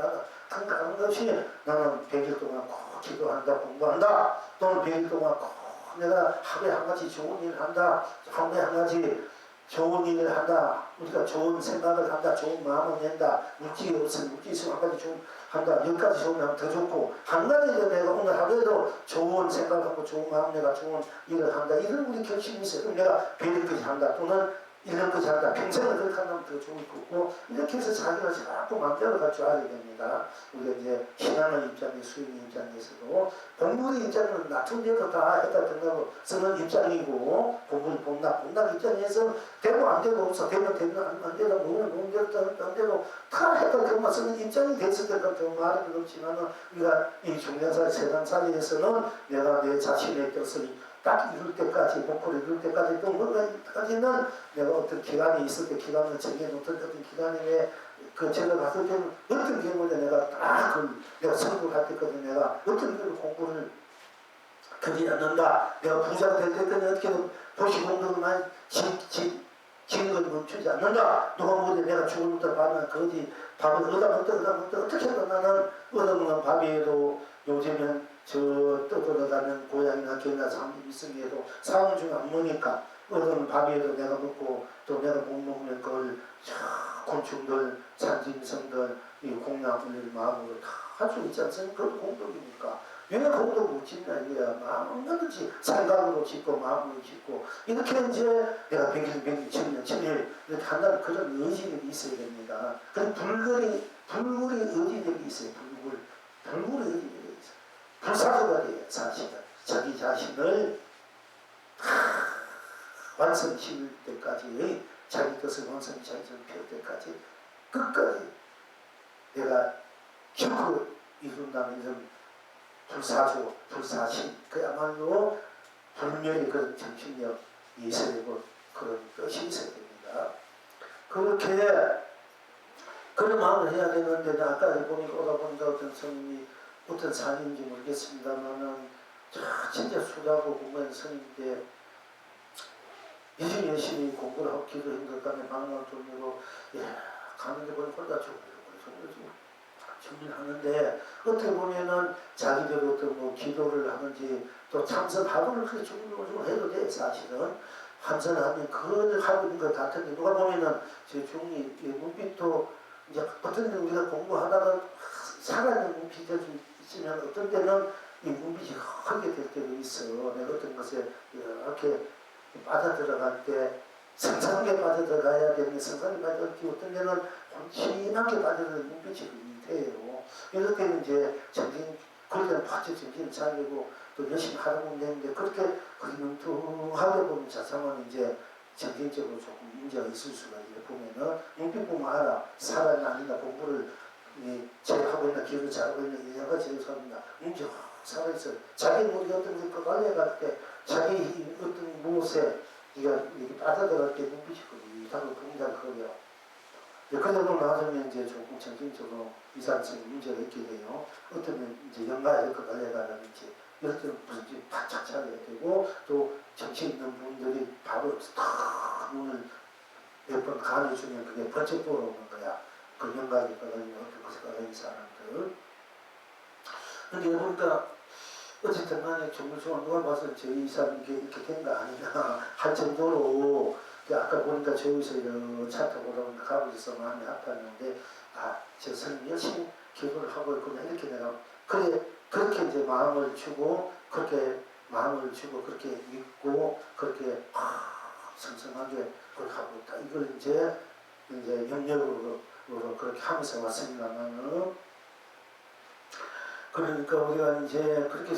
상관없이 나는 100일 동안 꼭 기도한다 공부한다 또는 100일 동안 꼭 내가 하루에 한 가지 좋은 일을 한다 하루에 한 가지 좋은 일을 한다 우리가 좋은 생각을 한다 좋은 마음을 낸다 물질이 없으면 물질이 있으면 한 가지 좋은 한다 10가지 좋은 마음 더 좋고 한 가지도 내가 오늘 하루에도 좋은 생각을 하고 좋은 마음 내가 좋은 일을 한다 이런 우리 결심이 있어요. 그럼 내가 100일까지 한다 또는 1년까지 한다. 평생을 그렇게 한다면 더 좋을 거고 이렇게 해서 자기가 자꾸 마음대로 갈 줄 알아야 됩니다. 우리가 이제 신앙의 입장에 수행의 입장에서도 공부의 입장은 낮은 데도 다 했다 된다고 쓰는 입장이고 공부를 본다 입장에서 되고 안 되고 없어 되면 안 되고 모으면 안 되고 다 했다 된다고 쓰는 입장이 됐을 때가 더 말은 그렇지만 우리가 이 중년살 세상살이에서는 내가 내 자신의 뜻을 딱 이룰 때까지 목표를 이룰 때까지 또 뭐까지는 내가 어떤 기간이 있을 때 기간을 정해놓던 어떤 기간에 그 제가 갔을 때는 어떤 경우에 내가 딱 내가 성공할 때까지 내가 어떤 공부를 그러지 않는다. 내가 부자가 될 때까지 어떻게든 도시공덕을 많이 지는 걸 멈추지 않는다. 누가 보더니 내가 죽을 때 밥은 거지 밥을 얻어먹다 어떻게 해도 나는 얻어먹는 밥이에도 요즘은 저 떠돌아가는 고양이나 개나 사람이 있으면도 사람 중에 안 먹으니까 얻은 밥이라도 내가 먹고 또 내가 못 먹는 걸 곤충들, 산짐승들, 이 공양을 마음으로 다 할 수 있지 않습니까? 그것도 공덕이니까. 왜 공덕 못 짓냐 이거야. 마음 얼마든지 생각으로 짓고 마음으로 짓고 이렇게 이제 내가 100일, 1000일 이렇게 한다는 그런 의지력이 있어야 됩니다. 그런 불굴의 의지력이 있어요. 불굴의 의지력이 있어요. 불사조가 돼요. 사실은. 자기 자신을 완성시킬 때까지 자기 뜻을 완성시킬 때까지 끝까지 내가 결코 이룬다는 이런 불사조, 불사신 그야말로 불멸의 그런 정신력이 있어야 되고 그런 뜻이 있어야 됩니다. 그렇게 그런 마음을 해야 되는데 아까 보니까 오다 보니까 어떤 스님이 어떤 산인지 모르겠습니다만은 진짜 수다고 공부한 스님인데 열심히 공부를 하고 기도한 것 때문에 방황을 돌리고 가는데 보니까 혼자 준비를 하는데 어떻게 보면은 자기들 어떤 뭐 기도를 하든지 또 참선하고를 그렇게 중으로 해도 돼 사실은 참선하면 그걸 하고 있는 것 같은데 누가 보면은 제 중이 눈빛도 이제 어떤 데 우리가 공부하다가 살아있는 눈빛이 좀 있으면 어떤 때는 이 눈빛이 하게 될 때도 있어. 내가 어떤 것에 이렇게 빠져들어갈 때 성상하게 빠져들어가야 되는데 성상하게 빠져들기 어떤 데는 혼침하게 빠져드는 눈빛이 돼요. 이럴 때는 이제 정신 그럴 때는 바짝 정신을 차리고 또 열심히 하다 보면 되는데 그렇게 뭉뚱하게 보면 자상은 이제 정신적으로 조금 문제가 있을 수가 있어요. 보면은 눈빛 보면 알아. 살아있나 아니다 공부를 제가 하고 있나 기를 잘하고 있나 이해가 제일 삽니다. 문제 살아있어요. 자기 머리 어떤 것 관리할 때 자기 어떤 무엇에 네가 빠져들어갈 때 눈빛이 거기다가 동작 거려. 그러고 나서면 이제 조금 정신적으로 이상적인 문제가 있게 돼요. 어떤 이제 연가에 그 관리하라든지 이럴 때는 무슨 바짝 차려야 되고 또 정신 있는 분들이 바로 탁 눈을 몇 번 가려주면 그게 번쩍 돌아오는 거야. 그 연가에 가가지고 어떤 것을 가가지고 사람들. 근데 보니까 어쨌든 간에 정말 누가 봐서 저희 사람이 이렇게 된 거 아니냐 할 정도로 아까 보니까 저기서 차 타고 가고 있어서 마음이 아팠는데 저 선생님 열심히 기도를 하고 있구나 이렇게 내가 그렇게 이제 마음을 주고 그렇게 믿고 그렇게 성성하게 그렇게 하고 있다. 이걸 이제 영역으로 그렇게 하면서 왔습니다만은 그러니까 우리가 이제 그렇게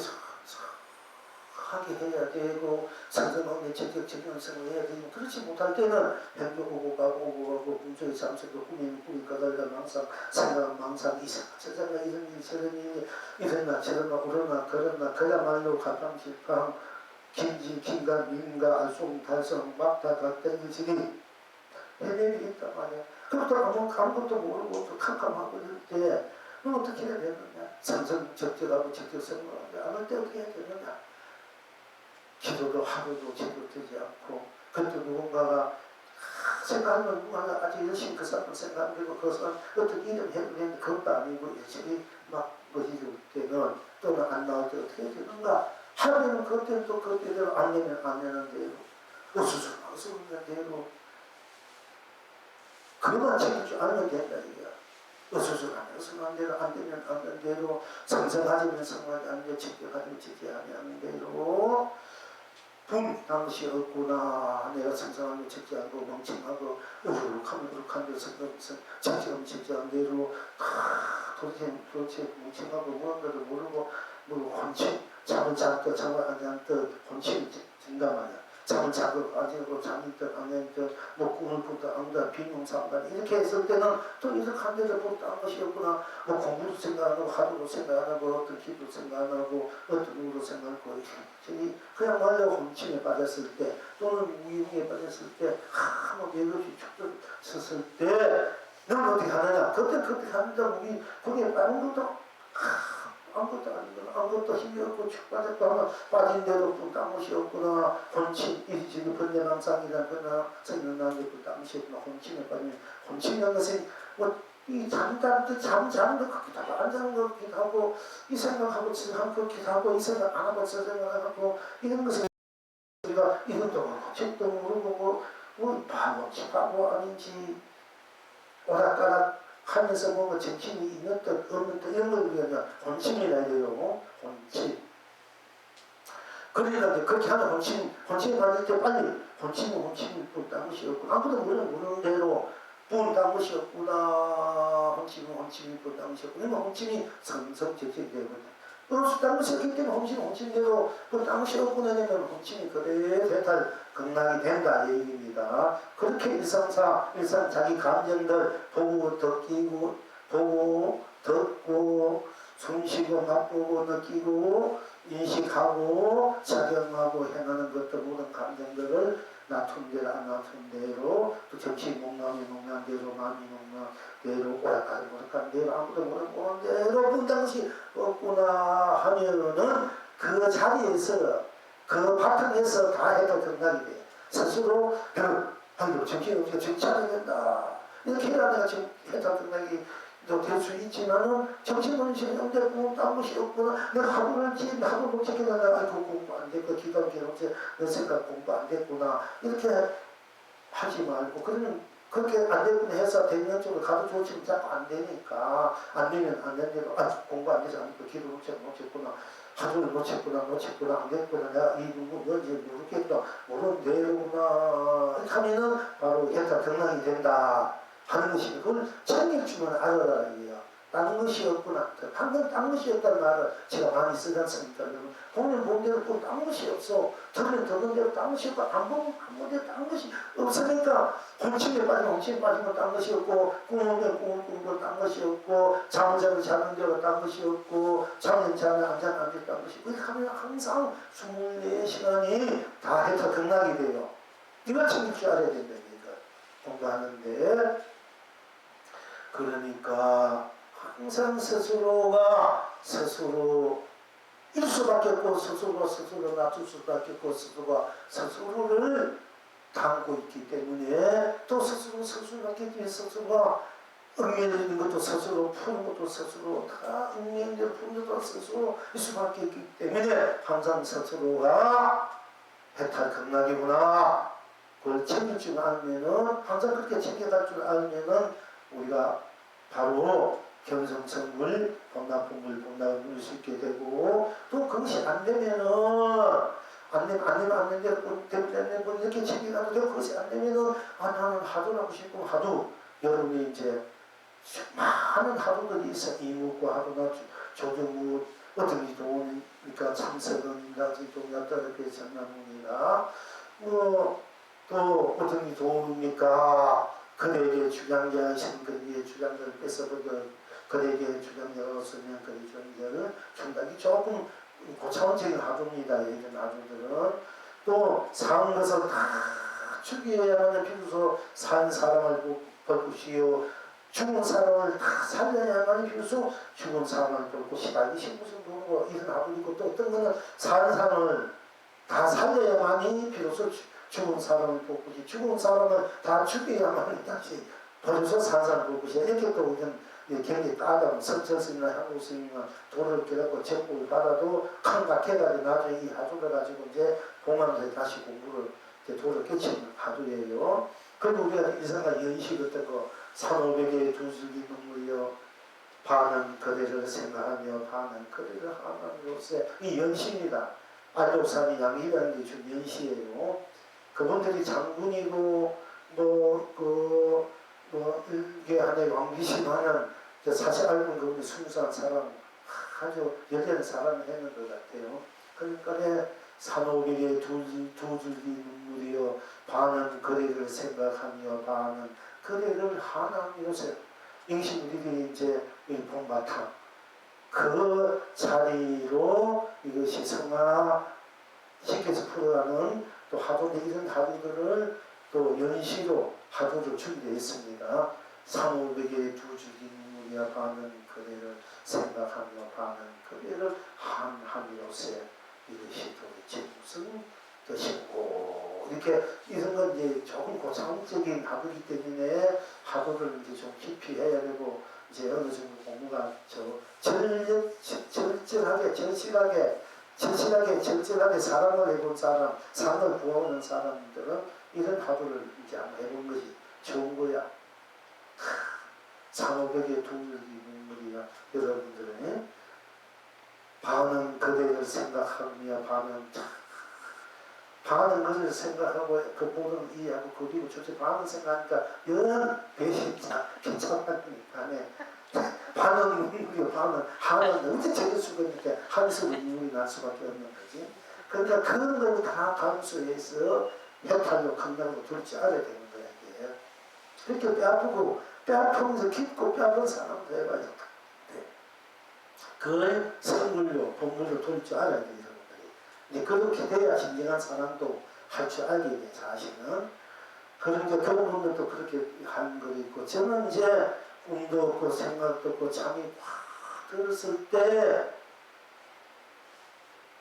하게 해야 되고 성성하게 적극적용성을 해야 되고 그렇지 못할 때는 행동 오고 가고 문제의 잠수도 꾸미는 꿈이 까달라 망상 생각 망상 이상저상가 이런 일 저런 일이 이러나 저러나 오르나 걸었나 그야말로 가방실방 긴지 긴가 민가 알쏭 달쏭 막다 땡기지니 해내기 있단 말이야. 그것도 아무것도 모르고 또 캄캄하고 이럴 때 너 어떻게 해야 되느냐. 성성적절하고 적격성하고 안 할 때 어떻게 해야 되느냐. 기도도 하루도 제대로 되지 않고 그것도 누군가가 생각하면 누군가가 아주 열심히 그 사람을 생각하고 그 사람 어떤 일을 했는데 그것도 아니고 열심히 막 멋지줄 때는 또는 안 나올 때 어떻게 해야 되는가. 하루에는 그때는 또 그때대로 안 되면 안 되는 대로 어수선한 대로 그것만 챙길 줄 알면 된다 이거야. 어수선한 대로 안 되면 안 되는 대로 성성하지면 성하지 않는 적격하지면 적격하지 않는 대로 당시 없구나. 내가 성성하면 적지 않고 멍청하고 우룩한 데로 적지하면 적지한 대로 도대체 멍청하고 무언가를 모르고 혼침 잠을 잔듯 잠을 안 잔듯 혼침이 든단 말이야. 잠을 자고 아직도 잠이 있든 안 있든 꿈을 꾸든 아무든 비몽사몽간 이렇게 했을 때는 또 이렇게 한 데도 또 딴 것이 없구나. 공부도 생각 안 하고 하루도 생각 안 하고 어떤 기도 생각 안 하고 어떤 누구도 생각하고 그야말로 혼침에 빠졌을 때 또는 무용에 빠졌을 때 아무 매없이 축적 섰을 때 너는 어떻게 하느냐. 그때 하는데 우리 거기에 빠진 것도 아무것도 아니구나. 아무것도 힘이 없고 축 빠졌고 하면 빠진 대로 딴 것이 없구나. 혼침, 이 지금 번뇌망상이라는 거나 생각나는 것도 딴 것이 없구나. 혼침에 빠지면 혼침이라는 것은 이 잠자는 것 같기도 하고 안 자는 것 같기도 하고 이 생각하고 지금 것 같기도 하고 이 생각 안 하고 저 생각하고 이런 것을 우리가 이것도 모르고 책도 모르고 바보 아닌지 오락가락 하면서 뭔가 정신이 있는 듯 없는 듯 이런 걸 우리가 혼침이라 해요. 혼침. 그러니까 그렇게 하면 혼침이 맞을 때 빨리 혼침이 딴 것이 없고 아무도 모르는 대로 딴 것이 없구나. 혼침이 딴 것이 없구나. 그러면 혼침이 성성적적이 되거든. 그래서 딴 것이 없기 때문에 혼침대로 딴 것이 없구나 하면 혼침이 그대로 배탈 극락이 된다 이 얘기입니다. 그렇게 일상 자기 감정들 보고 듣고 숨쉬고 맛보고 느끼고 인식하고 작용하고 행하는 것들 모든 감정들을 놔둔 대로 안 놔둔 대로 또 정신 목마음이 목마한 대로 마음이 목마한 대로 오락가락 대로 아무도 모르는 대로 본다는 것이 없구나 하면은 그 자리에서 그 바탕에서 다 해도 정답이 돼. 스스로 아이고 정신이 어떻게 정치하게 된다. 이렇게 해야 내가 지금 해도 정답이 될 수 있지만은 정신문신이 없고 딴 것이 없구나. 내가 하루를 못 지키다 내가 아이고 공부 안 됐고 기도 기록제 내 생각 공부 안 됐구나. 이렇게 하지 말고 그러면 그렇게 안 됐구나 해서 대면 쪽으로 가도 좋지만 자꾸 안 되니까 안 되면 안 된 대로 공부 안 돼서 안 됐고 기도 못 쳤구나. 하루를 놓쳤구나 안 됐구나 내가 이 누구 뭔지 모르겠다 모르는 대로구나 이렇게 하면은 바로 해가 경락이 된다 하는 것이 그걸 챙겨주면 알아라 이게요. 딴 것이 없구나. 방금 딴 것이 없다는 말을 제가 많이 쓰지 않습니까? 보면 본 대로 또 딴 것이 없어. 듣는 대로 딴 것이 없고 안 보면 대로 딴 것이 없으니까 혼침에 빠지면 딴 것이 없고 꿈을 꾸면 딴 것이 없고 잠을 자는 대로 딴 것이 없고 잠을 자면 안 자는 딴 것이 없고 이렇게 하면 항상 24시간이 다 해서 극락이 돼요. 이걸 챙길 줄 알아야 된다. 공부하는데 그러니까 항상 스스로가 스스로 일 수밖에 없고 스스로 낮출 수밖에 없고 스스로를 담고 있기 때문에 또 스스로밖에 스스로가 얽매이는 것도 스스로 푸는 것도 스스로 다 얽매이는 푸는 것도 스스로 일 수밖에 없기 때문에 항상 스스로가 해탈 극락이구나. 그걸 챙길 줄 알면은 항상 그렇게 챙겨갈 줄 알면은 우리가 바로 견성성물, 범납품물, 범납을 누릴 수 있게 되고, 또 그것이 안 되면은 안 되면 뭐 이렇게 책이 가도 되고, 그것이 안 되면은 나는 하도를 하고 싶고, 하도 여러분이 이제 많은 하도들이 있어. 이묵과 하도나 조경무 어떤 이동이니까 참석원인가 지동야따르게 전남문이나 또 어떤 이동입니까 그대에게 주장자이신 그대의 주장자를 뺏어보던 그대에게 주장자로서는 그대의 주장자를 충당이 조금 고차원적인 하도입니다. 이런 하도들은 또 사는 것을 다 죽여야만 비로소 산 사람을 볼 것이요 죽은 사람을 다 살려야만 비로소 죽은 사람을 볼 것이다. 이것이 무슨 뭐 이런 하도이고 또 어떤 거는 사는 사람을 다 살려야만이 비로소 죽은 사람을 볼 것이 죽은 사람을 다 죽여야만 다시 비로소 산 사람을 볼 것이다. 이렇게 또 이런 굉장히 까다로운 선천스님이나 한국스님이나 도를 깨닫고 제법을 받아도 칸각해가지고 나중에 이 하도를 가지고 이제 공항에서 다시 공부를 도를 깨치는 하도예요. 그리고 우리가 이상한 연식 어떤 거 산오백의 두 줄기 눈물이여 반은 그대를 생각하며 반은 그대를 하나님으로서 이 연시입니다. 안족산이 양이라는 게 좀 연시예요. 그분들이 장군이고 이게 하나의 왕비심하는 사실 알고 그분이 순수한 사람 아주 열렬한 사람을 했는 것 같아요. 그러니까 산오백의 두 줄기 눈물이여 반은 그대를 생각하며 반은 그대를 하나님으로서 이것이 우리들이 이제 본바탕 그 자리로 이것이 성화시켜서 풀어가는 또 하도들 이런 하도들을 또 연시로 하도를 준비되어 있습니다. 산오백의 두 줄기 눈물이야 반은 그대를 생각하며 반은 그대를 한함이로서 이것이 도대체 무슨 뜻이고 이렇게 이런 건 이제 조금 고상적인 하도이기 때문에 하도를 이제 좀 깊이 해야 되고 이제 어느 정도 공부가 절실하게 사랑을 해본 사람, 상을 구하는 사람들은 이런 하도를 이제 한번 해본 것이 좋은 거야. 산오백의 두 줄기 눈물이야. 여러분들은 반은 그대를 생각하며 반은 그대를 생각하고 그 보는 이해하고 그리고 저쪽 반은 생각하니까 연 배신자 괜찮으니까 반은 눈물이요 반은 하는 어떻게 저럴 수가 있는데 한숨 눈물이 날 수밖에 없는 거지. 그러니까 그런 걸 다 감수해서 해탈로 강단으로 둘지 알아야 되는 거야 이게. 그렇게 뼈 아프면서 깊고 뼈 아픈 사람도 해봐야 돼. 그걸 선물로 본물로 돌 줄 알아야 돼 여러분들이. 이제 그렇게 돼야 진정한 사람도 할 줄 알게 돼 자신은. 그러니까 그런 분들도 그렇게 하는 거 있고 저는 이제 꿈도 없고 생각도 없고 잠이 확 들었을 때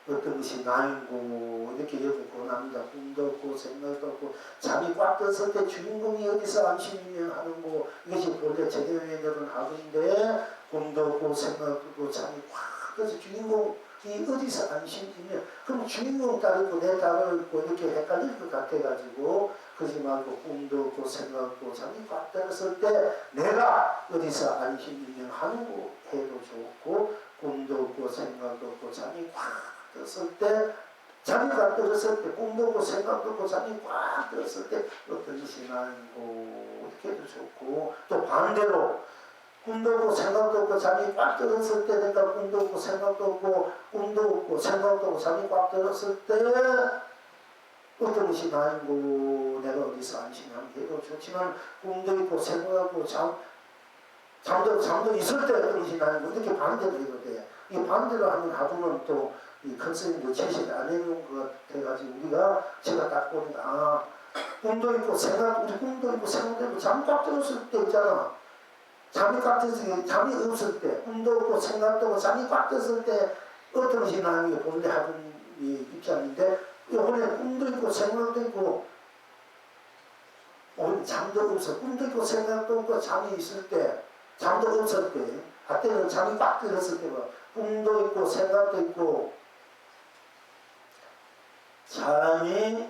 어떤 것이 나인고 이렇게 여고 고납니다. 꿈도 없고 생각도 없고 잠이 꽉 들었을 때 주인공이 어디서 안심이면 하는 거 이것이 본래 제대로에 들은 하루인데 꿈도 없고 생각도 없고 잠이 꽉 들어서 주인공이 어디서 안심이면 그럼 주인공 따르고 내 따르고 이렇게 헷갈릴 것 같아가지고 그러지 말고 꿈도 없고 생각도 없고 잠이 꽉 들었을 때 내가 어디서 안심이면 하는 거 해도 좋고 꿈도 없고 생각도 없고 잠이 꽉 들었을 때 잠이 꽉 들었을 때 꿈도 없고 생각도 없고 잠이 꽉 들었을 때 어떤 것이 나고 이렇게 해도 좋고 또 반대로 꿈도 없고 생각도 없고 잠이 꽉 들었을 때 내가 꿈도 없고 생각도 없고 꿈도 없고 생각도 없고 잠이 꽉 들었을 때 어떤 것이 나고 내가 어디서 안심하면 해도 좋지만 꿈도 있고 생각도 없고 잠도 있을 때 어떤 것이 나고 이렇게 반대로 해도 돼. 이 반대로 하는 하도는 또 이 컨셉이 제시를 안 해놓은 것 같아가지고 제가 딱 보니까 꿈도 있고 우리 꿈도 있고 생각도 있고 잠 꽉 들었을 때 있잖아. 잠이 꽉 들었을 때 잠이 없을 때 꿈도 없고 생각도 없고 잠이 꽉 들었을 때 어떤 것이 나는 게 본래 하는 입장인데 이번에 꿈도 있고 생각도 있고 오늘 잠도 없어 꿈도 있고 생각도 없고 잠이 있을 때 잠도 없을 때 그때는 잠이 꽉 들었을 때 꿈도 있고 생각도 있고 잠이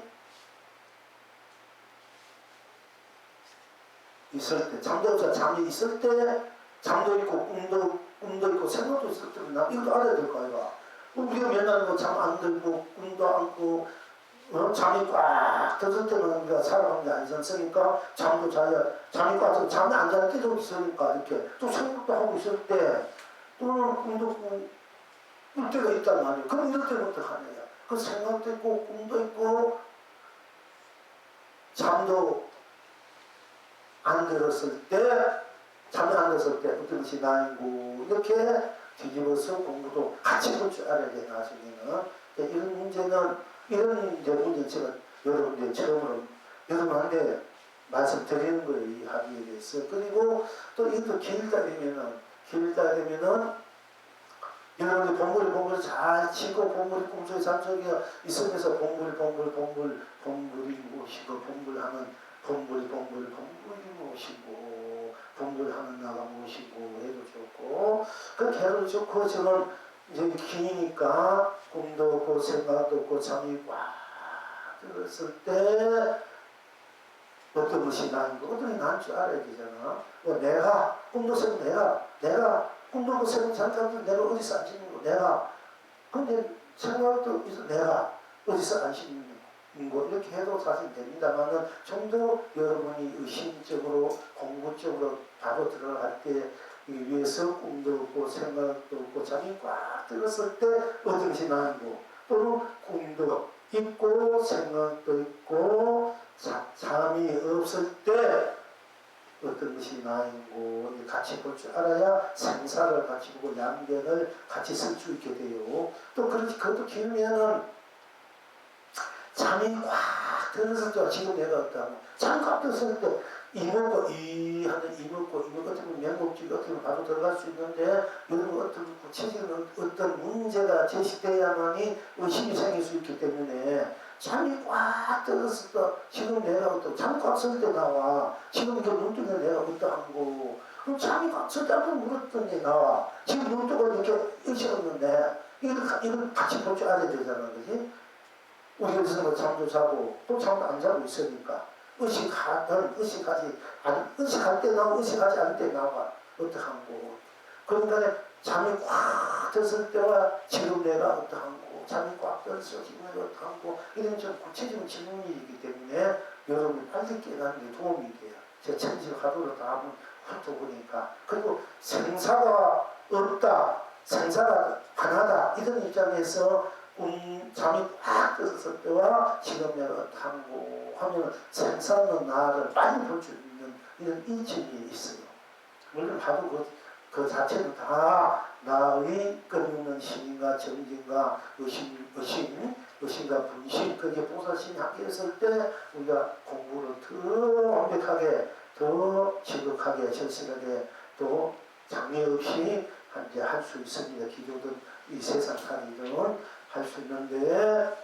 있을 때 잠도 없어 잠이 있을 때 잠도 있고 꿈도 있고 생각도 있을 때는 나 이것도 알아야 될 거 아이가. 우리가 맨날 뭐 잠 안 들고 꿈도 안 꾸고 잠이 꽉 들을 때는 우리가 살아가는 게 아니지 않습니까? 잠도 자야 잠이 꽉 들고 잠이 안 잘 때도 있으니까 이렇게 또 생각도 하고 있을 때 또는 꿈도 꾸고 꿀 때가 있단 말이에요. 그럼 이럴 때는 어떡하냐. 그 생각도 있고 꿈도 있고 잠도 안 들었을 때 잠이 안 들었을 때 어떤 것이 나이고 이렇게 뒤집어서 공부도 같이 볼 줄 알아야 돼. 나중에는 이런 문제는 이런 이제 문제 제가 여러분들 처음으로 여러분한테 말씀드리는 거예요. 이 합의에 대해서. 그리고 또 이것도 길다 되면은 여러분이 본물이 잘 치고 본물이 꿈속에 잠속에 있으면서 본물이 무엇이고 본물하는 본물이 무엇이고 본물하는 나가 무엇이고 해도 좋고 그렇게 해도 좋고 저는 이제 기니까 꿈도 없고 생각도 없고 잠이 꽉 들었을 때 어떤 것이 난고 어떤 게 난 줄 알아야 되잖아. 내가 꿈도 생각 내가 꿈도 없고 생각도 내가 어디서 안 씻는 거 내가 근데 생각도 있어 내가 어디서 안 씻는 거 이렇게 해도 사실 됩니다만은 좀 더 여러분이 의심적으로 공부적으로 바로 들어갈 때 위해서 꿈도 없고 생각도 없고 잠이 꽉 들었을 때 어떤 것이 나고 또는 꿈도 있고 생각도 있고 잠이 없을 때 어떤 것이 나이고 같이 볼 줄 알아야 생사를 같이 보고 양변을 같이 쓸 수 있게 돼요. 또 그것도 길면은 잠이 꽉 들었을 때 지금 내가 어떠하고 잠이 꽉 들었을 때 이먹고 어떻게 면목질 어떻게 바로 들어갈 수 있는데 여러분 어떤 구체적인 어떤 문제가 제시돼야만이 의심이 생길 수 있기 때문에 잠이 꽉 들었을 때 지금 내가 잠이 꽉 쓸 때 나와 지금 이거 눈 뜨면 내가 어떠한고 그럼 잠이 꽉 쓸 때 한번 물었더니 나와 지금 눈 뜨고 이렇게 의식 없는데 이걸 같이 볼 줄 알아야 되잖아 그지? 우리가 뭐 잠도 자고 또 잠도 안 자고 있으니까 의식할 때 나와 의식하지 않을 때 나와 어떡한고 그러니까 잠이 꽉 들었을 때와 지금 내가 어떡한고 잠이 꽉 들었을 때 지금 내가 어떡한고 이런 좀 구체적인 질문이기 때문에 여러분이 빨리 깨닫는 게 도움이 돼요. 제가 천지를 하도록 다 한번 훑어보니까 그리고 생사가 없다 생사가 하나다 이런 입장에서 잠이 팍 들었을 때와 지금 내가 어떡한고 하면 생사는 나를 빨리 볼 수 있는 이런 인증이 있어요. 물론 바로 그 자체는 다 나의 끊임없는 신인과 정진과 의심과 분심 그게 보살심이 함께 있을 때 우리가 공부를 더 완벽하게 더 지극하게 절실하게 또 장애 없이 이제 할 수 있습니다. 기도든 이 세상 살이든 할 수 있는데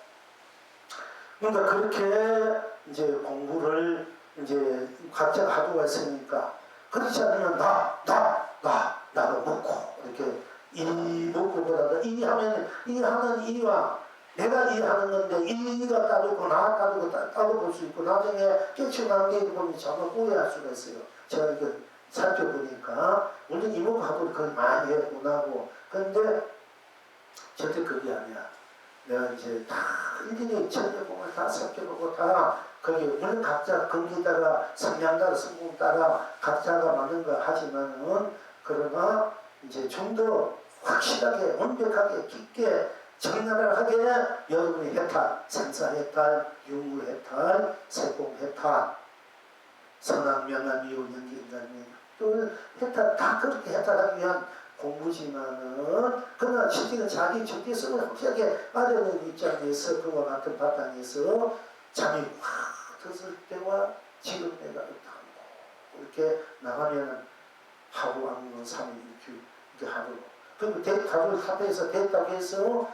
그러니까 그렇게 이제 공부를 이제 각자가 하도가 있으니까 그렇지 않으면 나도 먹고 이렇게 이 먹고보다도 이 하는 이와 내가 이하는 건데 이가 따르고 나 따르고 따로 볼 수 있고 나중에 깨쳐나는 게 보면 자꾸 오해할 수가 있어요. 제가 이거 살펴보니까 물론 이목구 하도 거의 많이 해보나고 그런데 절대 그게 아니야. 내가 이제 다 일일이 천년공을 다 살펴보고 다 거기 물론 각자 거기다가 성향 따라 성공 따라 각자가 맞는 거 하지만은 그러나 이제 좀 더 확실하게 완벽하게 깊게 적나라하게 여러분의 해탈, 생사해탈, 유무해탈, 세공해탈, 선악, 명암, 미혹, 연기, 인간미 또 해탈 다 그렇게 해탈하기 위한 공부지만은 그러나 실제는 자기 적대성을 확실하게 마련하는 입장에서 그와 같은 바탕에서 잠이 확 들었을 때와 지금 내가 어떡하고 이렇게 나가면 하루 안면 3일 이렇게 하루 그리고 하루 탑에서 됐다고 해서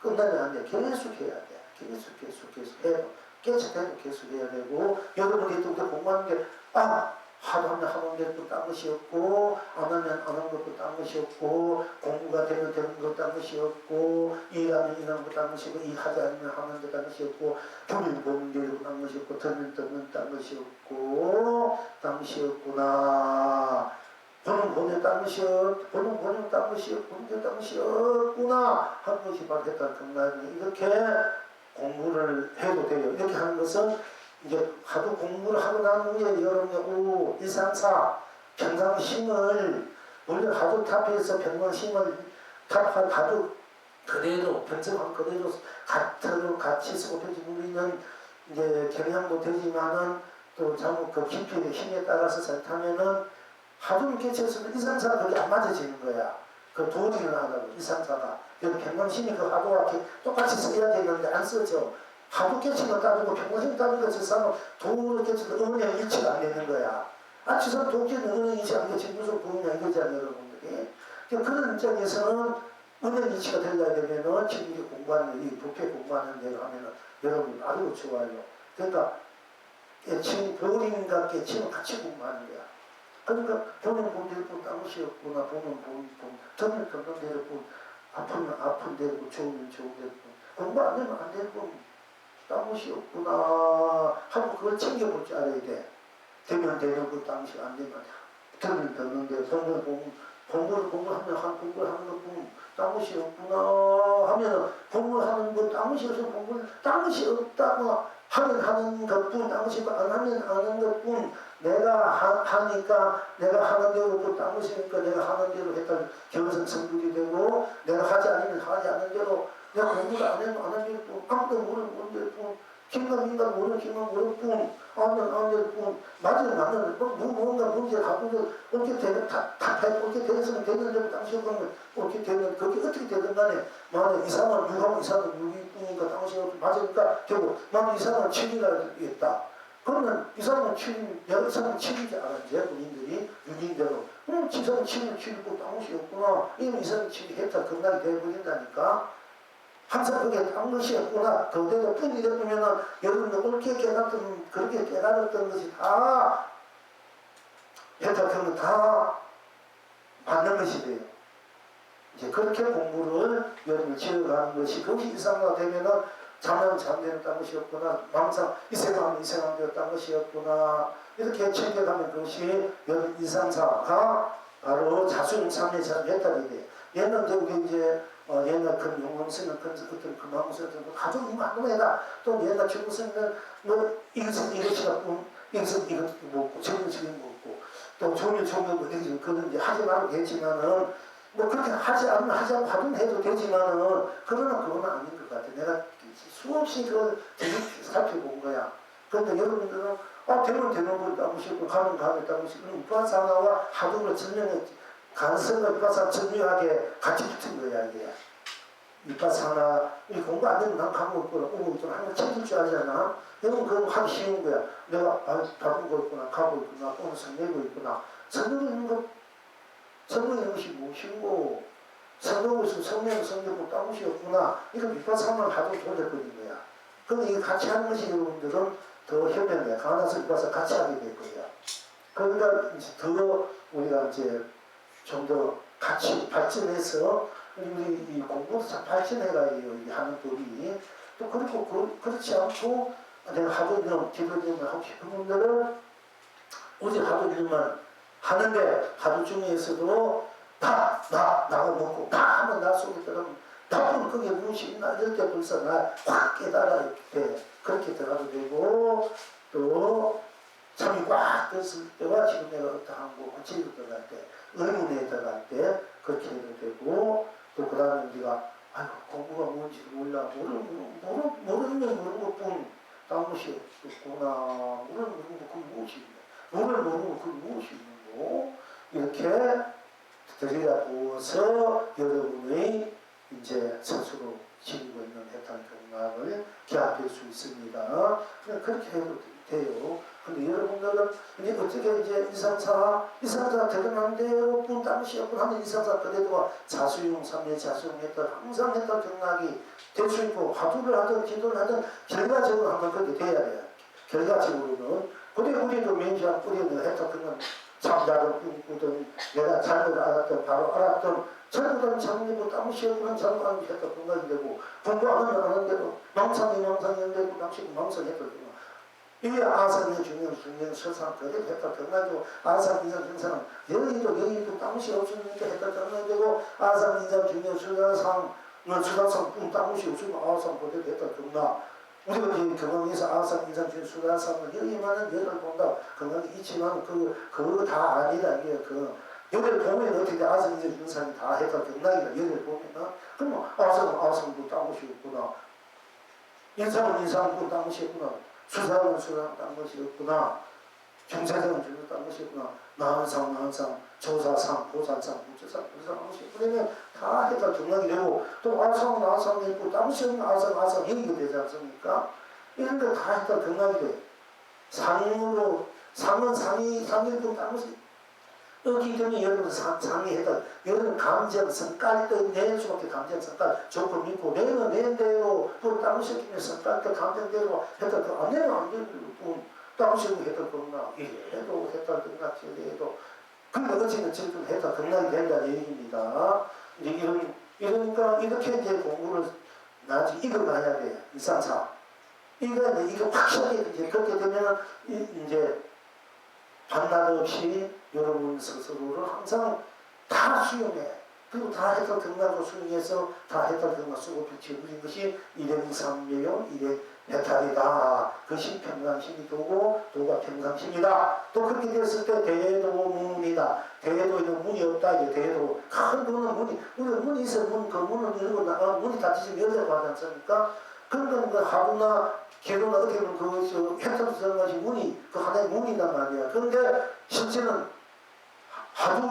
끝나면 안 돼. 계속 해야 돼. 계속 해야 깨쳐대고 계속 해야 되고 여러분이 또 공부하는 게 하면 하는 것도 딴 것이 없고 안 하면 안 하는 것도 딴 것이 없고 공부가 되면 되는 것도 딴 것이 없고 일하면 일하는 것도 딴 것이 없고 일하지 않으면 하는 것도 딴 것이 없고 교민 보는 게 딴 것이 없고 듣는 딴 것이 없고 딴 것이 없구나. 보는 딴것이었, 본용 딴것이었, 문제 딴것이었구나 하는 것이 바로 해탈 경락이. 이렇게 공부를 해도 돼요. 이렇게 하는 것은 이제 하도 공부를 하고 난 후에 여러분이 일상사 평상심을 물론 하도 탑에서 평상심을 탑하도 그대로 변증한 그대로 같이 쓰고 우리는 이제 경향도 되지만은 또 잘못 그 깊이의 힘에 따라서 잘타면은 하도 깨쳐서는 일상사가 그게 안 맞아지는 거야. 그 도리는 하다고 일상사가 여기 평상심이 그 하도와 똑같이 써야 되는데 안 쓰죠. 하도 깨치는 따르고 평상심 따르고 저 사람은 도를 깨쳐도 은행 일치가 안 되는 거야. 아, 저 사람 도끼는 은행 일치 안 되지 무슨 보이냐 이거잖아요, 여러분들이. 그런 입장에서는 은행 일치가 되려야 되면은 지금 이제 공부하는 이 부패 공부하는 대로 하면은 여러분 아주 좋아요. 그러니까 깨침 보림과 깨침은 같이 공부하는 거야. 그러니까 보면 본대로 본 딴것이었구나. 보면 듣는 대로 본 아프면 아픈 대로 본 좋으면 좋은 대로 본 공부 안 되면 안 되는 건 딴것이었구나 하고 그걸 챙겨볼 줄 알아야 돼. 되면 되는 거 딴것이 안 되면 듣는 대로 공부하면 한 공부를 하는 것 뿐 딴것이 없구나 하면 공부하는 건 딴것이 없어 공부는 딴것이 없다고 하는 것뿐 딴것이 안 하면 하는 것뿐 내가 하니까 내가 하는 대로 또 딴것이니까 내가 하는 대로 했다 견성 성불이 되고 내가 하지 않으면 하지 않는 대로 내가 공부를 안 하면 안 하는 대로 아무도 모르는 대로 뿐 김감인가 모르는 김감 모르는 뿐 아무도 안 되는 뿐 맞는 뭔가 문제 갖고 어떻게 되는 어떻게 되는 되는 당시 그러면 어떻게 되는 그게 어떻게 되든 간에 만약 이상은 6하고 이상은 6이니까 당시 맞으니까 되고 만약 이상은 7이라 했다. 그러면 이상은 7, 내가 이상은 7이지 않았지 본인들이 유인대로 그럼 이상은 7은 7이고 당시였구나 이건 이상은 7이 했다 건강이 되어버린다니까 항상 그게 당것이었구나 그대로 뿐이 되면은 여러분들 옳게 깨닫던 그렇게 깨달았던 것이 다 해탁하면 다 맞는 것이 돼요. 이제 그렇게 공부를 여러분을 지어가는 것이 그것이 일상화 되면은 잠은 잠되는 딴 것이었구나 망상 이생하면 이생하면 되었던 것이었구나 이렇게 챙겨가면 그것이 여러분 일상사가 바로 자수용삼례처럼 해탈이 돼요. 얘는 저기 이제 얘가 그런 용공쓰는 그런 어떤 그 마음쓰는 가족 만놈에다 또 얘가 중공쓰는 뭐 이것은 이것이라 이것은 이것 먹고 저것은 저것 먹고 또 종일 뭐 되지 그건 이제 하지 말고 되지만은 뭐 그렇게 하지 않고 하든 해도 되지만은 그러나 그건 아닌 것 같아. 내가 수없이 그걸 되게 살펴본 거야. 그런데 여러분들은 되는 걸 따고 싶고 가면 따고 싶고 위파사나와 하도를 증명했지. 가능성을 위파사 증명하게 같이 붙은 거야 이게. 위파사나 공부 안 되면 난 가고 있구나. 오고 있구나. 한번 챙길 줄 알잖아. 여러분 그거 하기 쉬운 거야. 내가 바꾸고 있구나. 가고 있구나. 오늘 성내고 있구나. 성내고 있는 것 성내는 것이 무엇이고 성내고 있으면 성내고 딴 것이 없구나. 이거 위파사만 하도 도전거린 거야. 그런데 이거 같이 하는 것이 여러분들은 더 현명해. 가나서 위파사 같이 하게 될 거야. 그러니까 이제 더 우리가 이제 좀 더 같이 발전해서 우리 이 공부도 잘 발전해가요. 하는 법이. 또 그리고 그렇지 않고 내가 하도 일을 기도님을 하고 싶은 분들은 오직 하도 일만 하는데 하도 중에서도 나가 먹고 한번 나 속에 들어가면 나쁜 그게 무엇이 있나 이럴 때 벌써 나 확 깨달아 이렇게 그렇게 들어가도 되고 또 잠이 꽉 떴을 때와 지금 내가 어떠한 거 구체적으로 들어갈 때 의문에 들어갈 때 그렇게 해도 되고 또 그 다음에 우리가 아이고 공부가 뭔지 몰라 모르는 것뿐 딴 것이 없구나 모르는 거 그게 무엇이 있나 모르는 거 그게 무엇이 있는 거 이렇게 들여다보아서 여러분의 이제 스스로 지니고 있는 해탈 경락을 기합할 수 있습니다. 그렇게 해도 돼요. 근데 여러분들은 이제 어떻게 이제 이상사 드러난 대로 뿐 딴것이 없고 하는 이상사 그래도 자수용 삼례 자수용 해탈 항상 해탈 경락이 될 수 있고 화두를 하든 기도를 하든 결과적으로 한번 그렇게 돼야 돼요. 결과적으로는 우리도 명시한 뿌리는 해탈 경락 잠자든 꿈꾸든 내가 잘못 알았든 바로 알았든 잘못하면 장례고 땀이 없는 잘못하면 했다 건강이 되고 공부하면 안 하는 대로 망상이 안 되고 낚시고 망상이 했다 이게 아산의 중요한 설상 그대로 했다 등락되고 아산 인상 중사는 여의도 땅시 없었는데 했다 등락되고 아산 인상 중요한 수다상은 수다상 땅시 없으면 아산 그대로 했다 등락 우리가 이제 경영에서 아산 인상 중요한 수다상은 여의만은 여를 본다 건강이 있지만 그거 다 아니다 이게 여를 보면 어떻게 아산 인상 중사는 다 했다 등락이다 여를 보면은 그러면 아산도 땅시 없구나 인상은 딴 것이 없구나. 수상은 딴 것이 없구나. 중세상은 딴 것이 없구나. 나한상, 조사상, 보산상, 부처상, 부처상, 것이 없구나. 다 해다 정락이 되고, 또 아상이 있고, 딴 것이 없는 아상, 여기가 되지 않습니까? 이런 거 다 해다 정락이 돼. 상은 상일뿐 딴 것이 없기 때문에 여러분 상이 해다 여러분 감정 성깔도 낼 수밖에 감정 성깔 조건 있고 내는 낸대로 또 다른 새끼는 성깔도 감정대로 했다 안 내면 안 되고 다른 새끼 했다 그러나 해도 했다 그러나 해도 근데 어찌는 지금 했다 그러나 된다는 얘기입니다. 이러니까 이렇게 이제 공부를 나중에 읽어가야 돼 일상사 이거 확실하게 이제 그렇게 되면 이제 반나절 없이 여러분 스스로를 항상 다 수용해. 그리고 다 해탈 등락으로 수용해서 다 해탈 등락 쓰고 비춰버린 것이 일행삼매요 일행해탈이다. 그것이 평상심이 도가 평상심이다. 또 그렇게 됐을 때 대도문이다. 대도에는 문이 없다. 이게 대도. 큰 문은 문이 있어. 그 문을 열고 나가 문이 닫히시면 열려고 하지 않습니까? 그러니까 그 하루나 개로나 어떻게 보면 해탈 들어가신 문이 그 하나의 문이란 말이야. 그런데 실제는 하도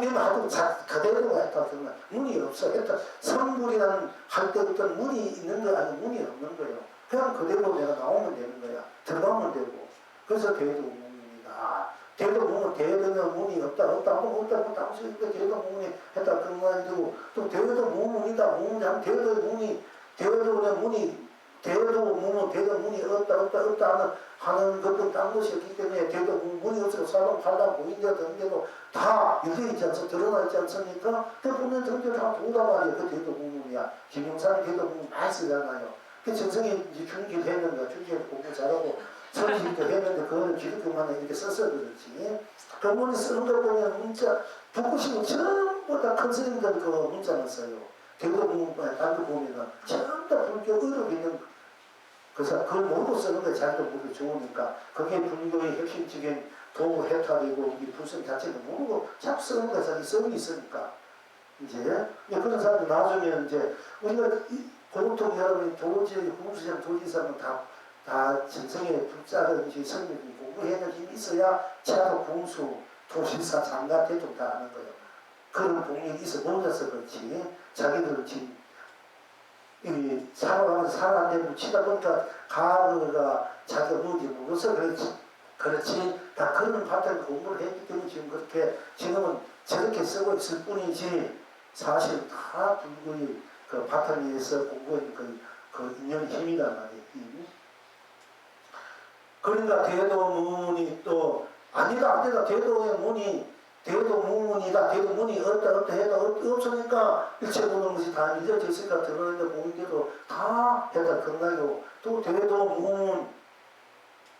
그대로 했다 그러면 문이 없어. 했다 성불이라는 할 때부터 문이 있는 거 아니고 문이 없는 거예요. 그냥 그대로 내가 나오면 되는 거야. 들어가면 되고. 그래서 대도문입니다. 대도문은 대도는 문이 없다고 당시에 대도문이 했다 그런 거 아니고 또 대도문이다. 문이 하면 대도의 문이 대도의 문이 대도문이 없다 하는 것도 딴 것이 없기 때문에 대도문이 없어서 사람 팔다 보인다 던데도 다 열려있지 않습니까? 드러나 있지 않습니까? 그 보면 전부 다 도다 말이에요. 그 대도문이야. 김영삼이 대도문 많이 쓰잖아요. 그 정성이 이제 중기를 했는데 중기를 공부 잘하고 선지도 했는데 그거는 기독교만 이렇게 써서 그렇지. 그 문이 쓰는 거 보면 문자 북구시고 전부 다 큰 스님들 그 문자만 써요. 대도문에 딴거 보면은 전부 다 불교 의록 있는 그래서 그걸 모르고 쓰는 거예요. 자기도 모르고 좋으니까. 그게 불교의 핵심적인 도구 해탈이고 이 불성 자체를 모르고 자꾸 쓰는 거예요. 자기 성이 있으니까. 이제 그런 사람들 나중에 이제 우리가 보통 여러분이 공수장 도지사는 다 정성에 불자가 이제 성이 공부해야 힘이 있어야 차로 공수 도지사 장가 대통 다 하는 거예요. 그런 공력이 있어 몰라서 그렇지. 자기들은 지금 살아가면서 살아가는데 치다 보니까 가르가 자기가 뭔지 모르서 그렇지. 다 그런 바탕 공부를 했기 때문에 지금 그렇게 지금은 저렇게 쓰고 있을 뿐이지 사실 다 불교의 그 바탕에서 공부한 그 인연의 힘이란 말이에요. 그러니까 대도문이 또 아니다 대도문이 없다 해도 없으니까 일체 보는 것이 다 잊어져 있으니까 드러내는데 보이게도 다 해다 건강이고 또 대도문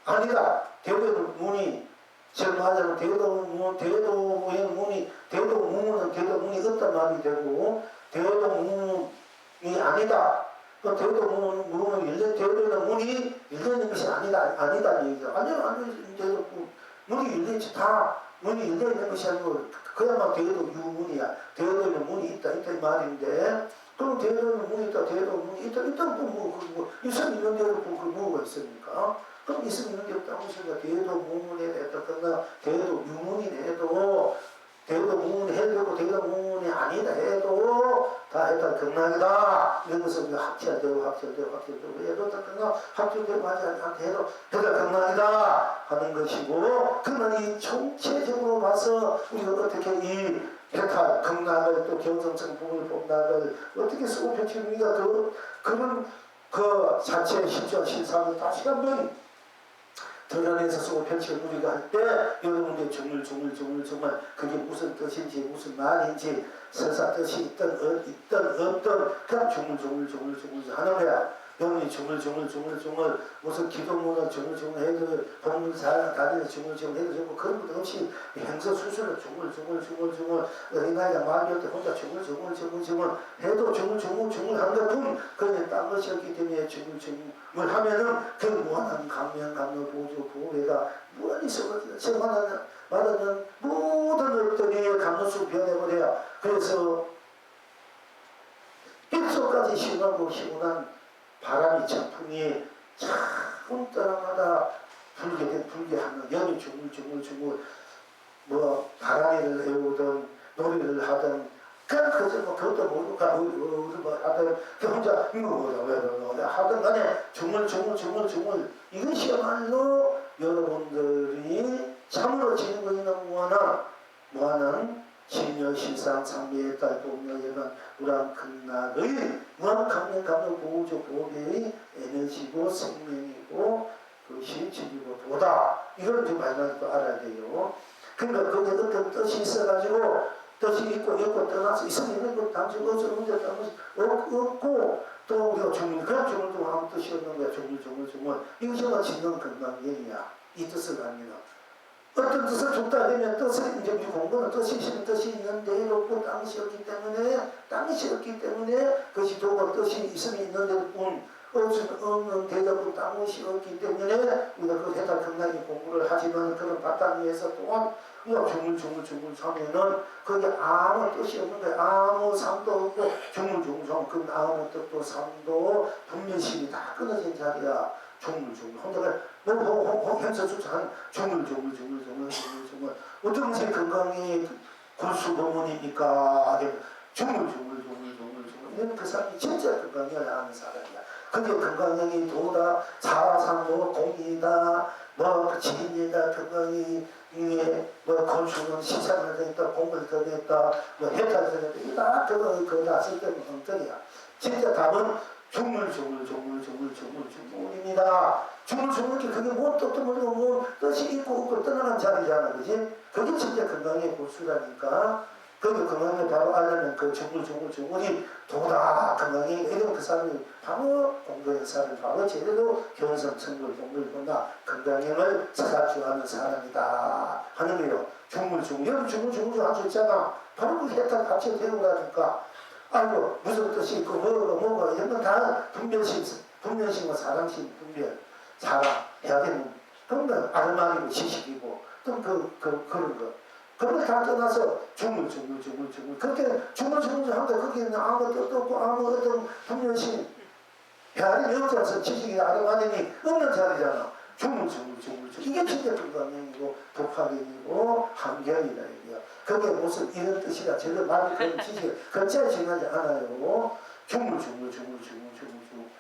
아니다 대도문이 지금 하자면 대도문은 없단 말이 되고 대도문이 아니다. 그 대도문은 대도는 문이 열려있는 것이 아니다 얘기죠. 아니요 문이 열려있지 문이 열려있는 것이 아니고 그야말로 대도 유문이야. 대도에는 문이 있다 이 말인데 그럼 대도에는 문이 있다 대도문이 있다 있으면 있는 대로 그 뭐가 있습니까? 그럼 있으면 있는 대로 따로 있으니까 대도 문에 대해서 대도 유문이 해도 대도 문이 해도 대도 문이 아니다 해도 다 해도 극락이다. 이런 것을 합쳐되고 해도 다 극락 합쳐되고 하지 않게 해도 해도 극락이다 하는 것이고 그러면 이 총체적으로 봐서 우리가 어떻게 이 해탈 극락을 또 경성성 부분을 본다를 어떻게 쓰고 펼치는가 그런 그 자체의 실존 실상을 다시 한번 드러내서 쓰고 펼칠 우리가 할 때 여러분들 정말 그게 무슨 뜻인지 무슨 말인지 설사 뜻이 있든 없든 그냥 조물조물 하는 거야. 영이 중을 무슨 기도문을 중을 해도 본문 잘 다니는 중을 해도 그런 것도 없이 행서 수술을 중을 어린아이가 말할 때 혼자 중을 해도 중을 하는 것뿐 그냥 딴 것이었기 때문에 중을 하면은 그 무한한 강력 보조 보호회가 무한히 있어가지고 받는 모든 것들이 감로수 변해버려요. 그래서 빗속까지 시원하고 시원한 바람이 천풍이 참 떠나마다 불게하는 영이 중을 뭐 바람이를 외우든 노래를 하든 그저 뭐 그것도 모르고 뭐 하든 혼자 뭐 하든 간에 중을 이것이야말로 여러분들이 참으로 지는 무한한 신여 실상 상미의 딸 동료 예반 우란 큰날의 무한 강력 보호조 보배의 에너지고 생명이고 그것이 진리고 도다. 이걸 좀 많이 알아야 돼요. 그러니까 거기에 어떤 뜻이 있어가지고 뜻이 있고 떠나서 있으면 그 당신 어쩌 문제 없고 또 우리가 그런 중을 아무 뜻이 없는 거야. 중을 이것이 뭐 진정 건강이야. 이 뜻을 합니다. 어떤 뜻을 줬다 하면 뜻을 이제 우리 공부는 뜻이 있는데 없고 땅이 시었기 때문에 그것이 도가 뜻이 있으면 있는데 뿐 없는 대답은 땅이 시었기 때문에 우리가 그 해당 건강히 공부를 하지만 그런 바탕 위에서 또한 우리가 중을 하면은 거기 아무 뜻이 없는 거야. 아무 삶도 없고 중을 그 아무 뜻도 삶도 분별심이 다 끊어진 자리야. 혼자가 너무 행사주차한 중을 어떤 것이 건강이 골수법문이니까 중을 이런 그 사람이 진짜 건강을 아는 사람이야. 그게 건강이 도다 사상뭐 공이다 뭐 지인이다 건강이 뭐 건수는 시상을 되겠다 공을 더 냈다 뭐 해탈을 더 냈다 이거 다 그거 다 쓸데없는 엉터리야. 진짜 답은 중물입니다. 중물이 그게 뭔 뜻도 모르고 뭐 뜻이 있고 없고 떠나간 자리잖아. 그지? 그게 진짜 건강의 보수라니까. 그게 건강을 바로 알려면 그 중물이 도다 건강이 이런 그 사람이 바로 공부의 사람이 바로 제대로 견성 성불 공부를 본다. 건강형을 찾아주하는 사람이다 하는 거예요. 여러분 중물 아주 있잖아. 바로 그 해탈 같이 배우라니까. 아이고 무슨 뜻이 있고 뭐가 이런 건 다 분별심과 사랑심 분별 사랑 해야 되는 그런 건 아르마니고 지식이고 또 그런 거 그런 걸 다 떠나서 중물 그렇게 중물 하는데 거기에는 아무 뜻도 없고 아무 어떤 분별심 해야 여자서 지식이 아르마니니 없는 자리잖아. 중물 이게 진짜 건강형이고 독학형이고 환경이다 이게요. 그게 무슨 이런 뜻이라 제대로 말이 그런 지식을 건자에 지나지 않아요. 중물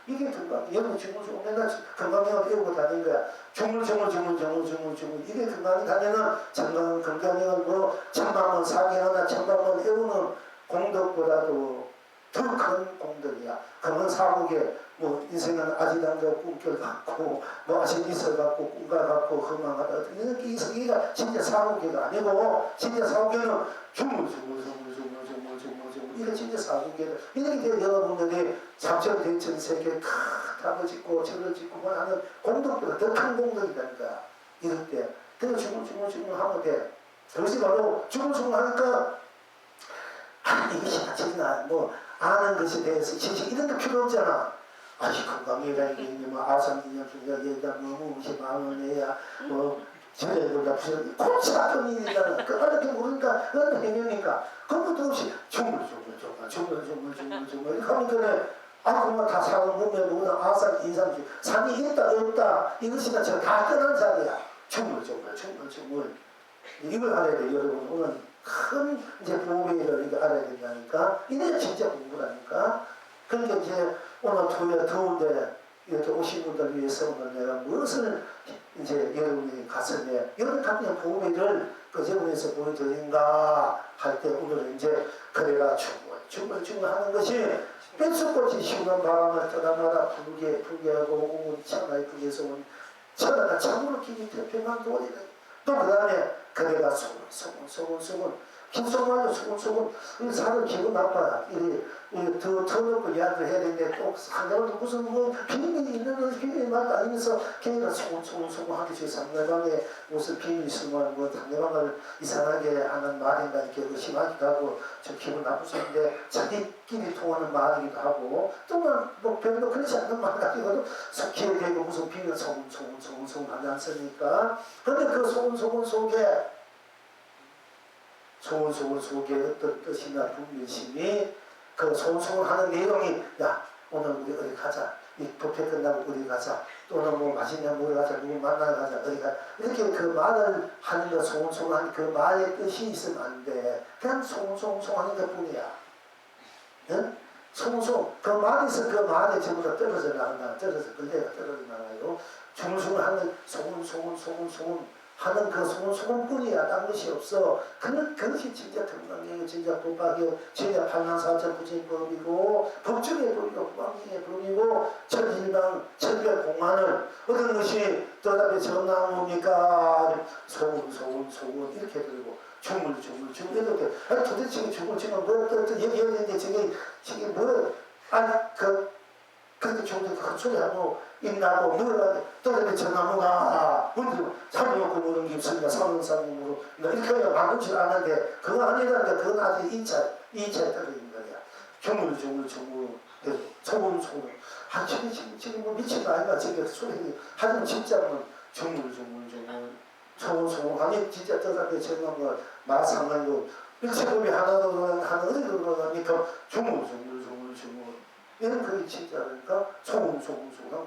이게 건강. 여러분 중물 맨날 건강형을 배우고 다닌 거야. 중물 이게 건강이 다니는 건강형을 뭐 천만원 사기하나 천만원 배우는 공덕보다도 더 큰 공덕이야. 그런 사국에 뭐 인생은 아지당자 꿈결 같고 뭐 아직 있어 갖고 꿈과 같고 허망하다 이렇게 이성이가 진짜 사국계가 아니고 진짜 사국계는 중물 이게 진짜 사국계다. 이렇게 여러분들이 삼천대천 세계 큰 답을 짓고 절을 짓고 하는 공덕보다 더 큰 공덕이다니까. 이럴 때 그래서 중물 하면 돼. 그것이 바로 중물 하니까 이것이 나지나 뭐 아는 것에 대해서 지식 이런 거 필요 없잖아. 아이 건강이라는 게 있는 뭐 아산이냐 얘가 너무 무시 마음을 내야 뭐 저래보다 무슨 골치 아픈 일이잖아. 그 어떻게 모르니까 어느 행위니까 그것도 없이 중물 이렇게 하면 그래. 그만 다 사는 몸에 모든 아산 인삼주 산이 있다 없다 이것이나 저 다 떠난 자리야. 중물 이걸 알아야 돼. 여러분 오늘 큰 이제 보배를 이거 알아야 된다니까. 이게 진짜 공부라니까. 그러니까 이제 오늘 토요일 더운데 이렇게 오신 분들 위해서 오늘 내가 무엇을 이제 여러분이 가슴에 여러분 같은 보배를 그제분에서 보여드린가 할 때 오늘은 이제 그래가 중물 하는 것이 뺏수꽃이 시원한 바람을 떠나마다 불게하고 오은 천하의 불에서 온 천하가 참으로 깊이 태평한 도리다. 또 그 다음에 그대가 소문 김성만도 소곤소곤 사람 기분 나빠요. 더 터놓고 이야기를 해야 되는데 또 상대방도 무슨 뭐 비밀이 있는 비밀이 말도 아니면서 걔가 소곤소곤 하기 전에 상대방의 무슨 비밀이 있으면 뭐 상대방을 이상하게 하는 말인가 이렇게 의심하기도 하고 좀 기분 나쁠 수 있는데 자기끼리 통하는 말이기도 하고 또는 뭐 별로 그렇지 않는 말 가지고도 속기에 대고 무슨 비밀을 소곤소곤 하지 않습니까? 근데 그 소곤소곤 속에 소곤소곤 속에 어떤 뜻이나 분별심이 그 소곤소곤 하는 내용이 야 오늘 우리 어디 가자 이 부패 끝나고 어디 가자 또는 뭐 맛있는 먹으러 가자 누구 만나러 가자 어디 가자 이렇게 그 말을 하는 거 소곤소곤 하는 그 말의 뜻이 있으면 안 돼. 그냥 소곤소곤 하는 것 뿐이야. 응? 소곤소곤 그 말이 있으면 그 말에 전부 다 떨어져 나간다. 떨어져 걸레가 떨어져 나가요. 중얼중얼 하는 소곤소곤 하는 그 소곤뿐이야. 딴 것이 없어. 그것이 진짜 건강이에요. 진짜 법학이요. 진짜 판단사천 부진법이고 법중의 법이고 법학의 법이고 천일방 천별공안을 어떤 것이 또 다음에 전나옵니까? 소곤 이렇게 들고 주물 이렇게 아니 도대체 주물 뭐 어떤 얘기해야 되는데 저게 뭐 아니 그렇게 좋은데 큰 소리하고 입나고 누가 또다시 전나무가 문제 삼육고 모든 게 있습니다. 삼육삼육으로 이렇게 하면 막은 줄 아는데 그거 아니라니까 그건 아직 2차 떨어진 거야. 주물 소금 아 지금 뭐 미친 거 아닌가 저게 소리 하지만 진짜는 주물 소금 아니 진짜 떠다게 정한 거 마상관도 일체급이 하나도 하나 어디로 들어가니까 주물 이건 그게 진짜니까 소금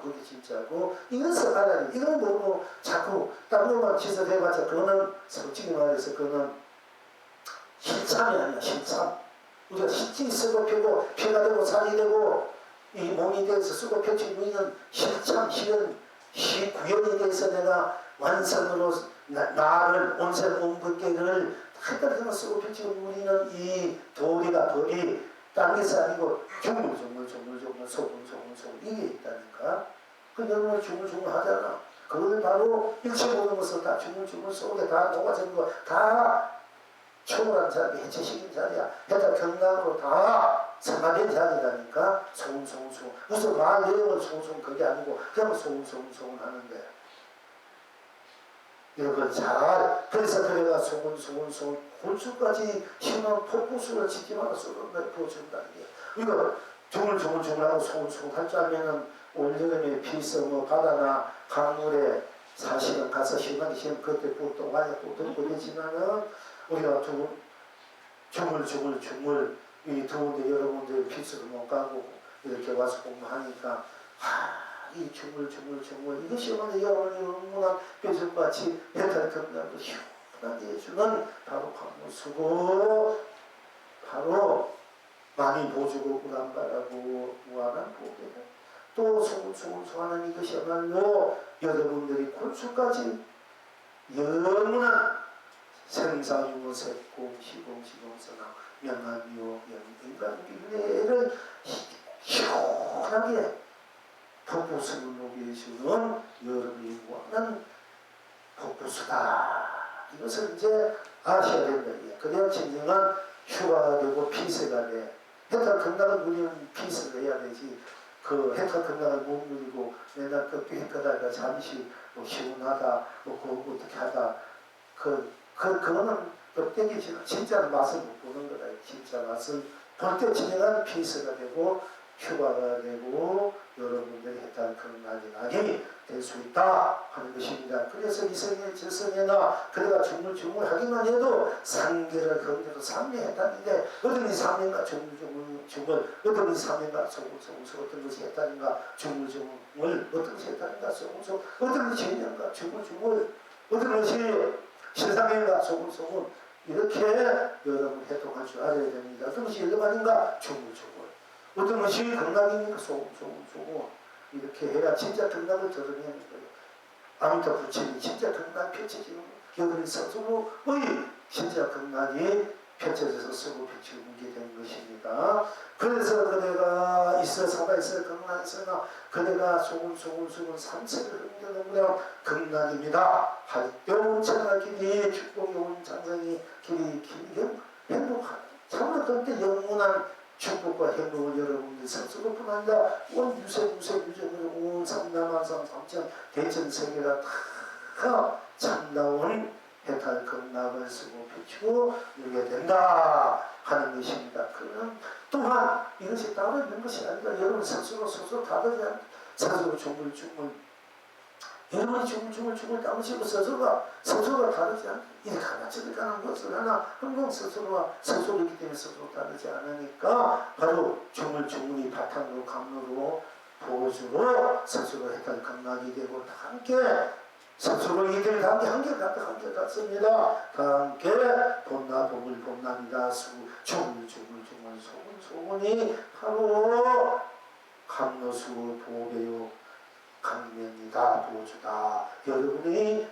그게 진짜고 이것을 알아야 돼. 이건 뭐 자꾸 딴 것만 지적해봤자 그거는 솔직히 말해서 그거는 실참이 아니야. 실참 우리가 실질이 쓰고 펴고 피가 되고 살이 되고 이 몸이 돼서 쓰고 펴지고 있는 실참 시구연이 돼서 내가 완성으로 나를 온생 온법계를 하여튼 쓰고 펴지고 우리는 이 도리가 법이 딴 것이 아니고 주물 소금 이게 있다니까. 그 여러분은 주물 하잖아. 그거는 바로 일체 모든 것을 다 주물 속에 다 녹아진 거 다 초월한 자리, 해체시킨 자리야. 해다 경락으로 다 samādhi 자리라니까. 소금 무슨 말 내용은 소금 그게 아니고 그냥 소금 하는데 여러분 잘 그래서 그래가 소금 골수까지 심은 폭부수를 짓지 말아 쏘는 거에 부어준다는 게 이거 조물조물하고 소금 할 줄 알면은 올여름에 비서 뭐 바다나 강물에 사실은 가서 시원하게 시험 그때 또 와야 또 덮고 되지만은 우리가 조물 이 더운데 여러분들 필수도 못 가고 이렇게 와서 공부하니까 이 조물 이거 시원한데 여러분이 얼마나 뼈전같이 배탈 건강도 시원하게 해주는 바로 관무수고 바로 많이 보주고 우람바라고 무한한 보배다. 또 소문하는 이것이야말로 여러분들이 골수까지 영원한 생사유무색공 시공선왕 명암이요 인간비례를 시원하게 법부수를 녹여 주는 여러분이 원하는 법부수다. 이것을 이제 아셔야 된다. 그래야 진정한 휴가가 되고 피세가 돼. 해탈 건강을 누리는 피세를 해야 되지. 그 해탈 건강을 못 누리고 맨날 꺾기 했다가 잠시 뭐 시원하다 뭐 그거 어떻게 하다 그거는 껍데기 진짜 맛을 못 보는 거다. 진짜 맛을 볼 때 진정한 피세가 되고 휴가가 되고 여러분들이 해탈 건강이 될 수 있다 하는 것입니다. 그래서 이성의 저성에나 그래가 주물 하기만 해도 상계를 경계로 삼매했다는데 어떤 이 삼매가 주물 어떤 이 삼매가 소금 어떤 것이 했다는가 주물 어떤 것이 했다는가 소금 어떤 것이 했는가 주물 어떤 것이 신상인가 소금 이렇게 여러분 해독할 줄 알아야 됩니다. 어떤 것이 열반인가 주물 어떤 것이 건강입니까 소금 이렇게 해야 진짜 건강을 드러내는 거예요. 아무튼 부처님이 진짜 건강 펼쳐지는 여러분이 스스로의 진짜 건강이 펼쳐져서 스스로 펼쳐지게 된 것입니다. 그래서 그대가 있어 살아있어 건강했으나 그대가 소금 삼세를 흔드는 그냥 건강입니다. 할때온 천하 길이 축복이 온 장성이 길이 행복한 참으로 그때 영원한 축복과 행복을 여러분들 스스로뿐 아니라 온 온 삼남한삼 삼천 대천 세계가 다 참다운 해탈 극락을 쓰고 펼치고 누리게 된다 하는 것입니다. 그러나 또한 이것이 따로 있는 것이 아니라 여러분 스스로 다르지 않 스스로 중물 여러분이 중물 담으시고 스스로가 다르지 않다. 이렇게 하나씩 가는 것을 하나 항상 스스로이기 때문에 스스로 다르지 않으니까 바로 중물이 바탕으로 감로로 보조로 스스로 해탈 극락이 되고 다 함께 스스로이기 때문에 다 함께 같습니다. 다 함께 본나 보물 본남이다 수 중물 소문이 바로 감로수 보배요 강명이다 보주다. 여러분이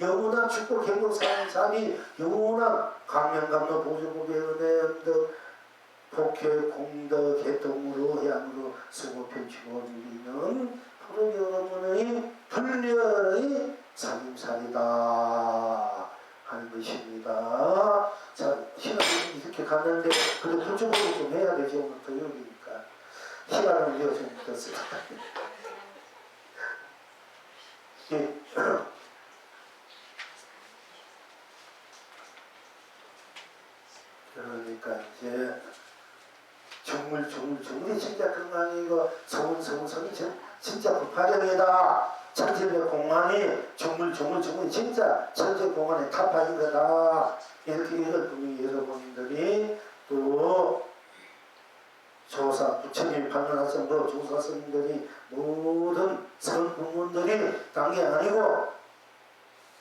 영원한 축복 행복 삶이 영원한 강명감로 보주고 배운의 복회 공덕 개통으로 해양으로 쓰고 펼치고 누리는 바로 여러분의 불멸의 살림살이다 하는 것입니다. 자, 시간이 이렇게 갔는데 그래도 불조를 좀 해야 되죠. 오늘 토요일이니까 시간을 우리가 좀 묻었어요. 예. 그러니까 이제 정물이 진짜 건강이고 성이 진짜 불파령이다. 천지의 공안이 정물 진짜 천지 공안의 타파인 거다. 이렇게 이런 분이 여러분들이 또 조사 부처님 판단하신 조사스님들이 모든 선 부문들이 딴 게 아니고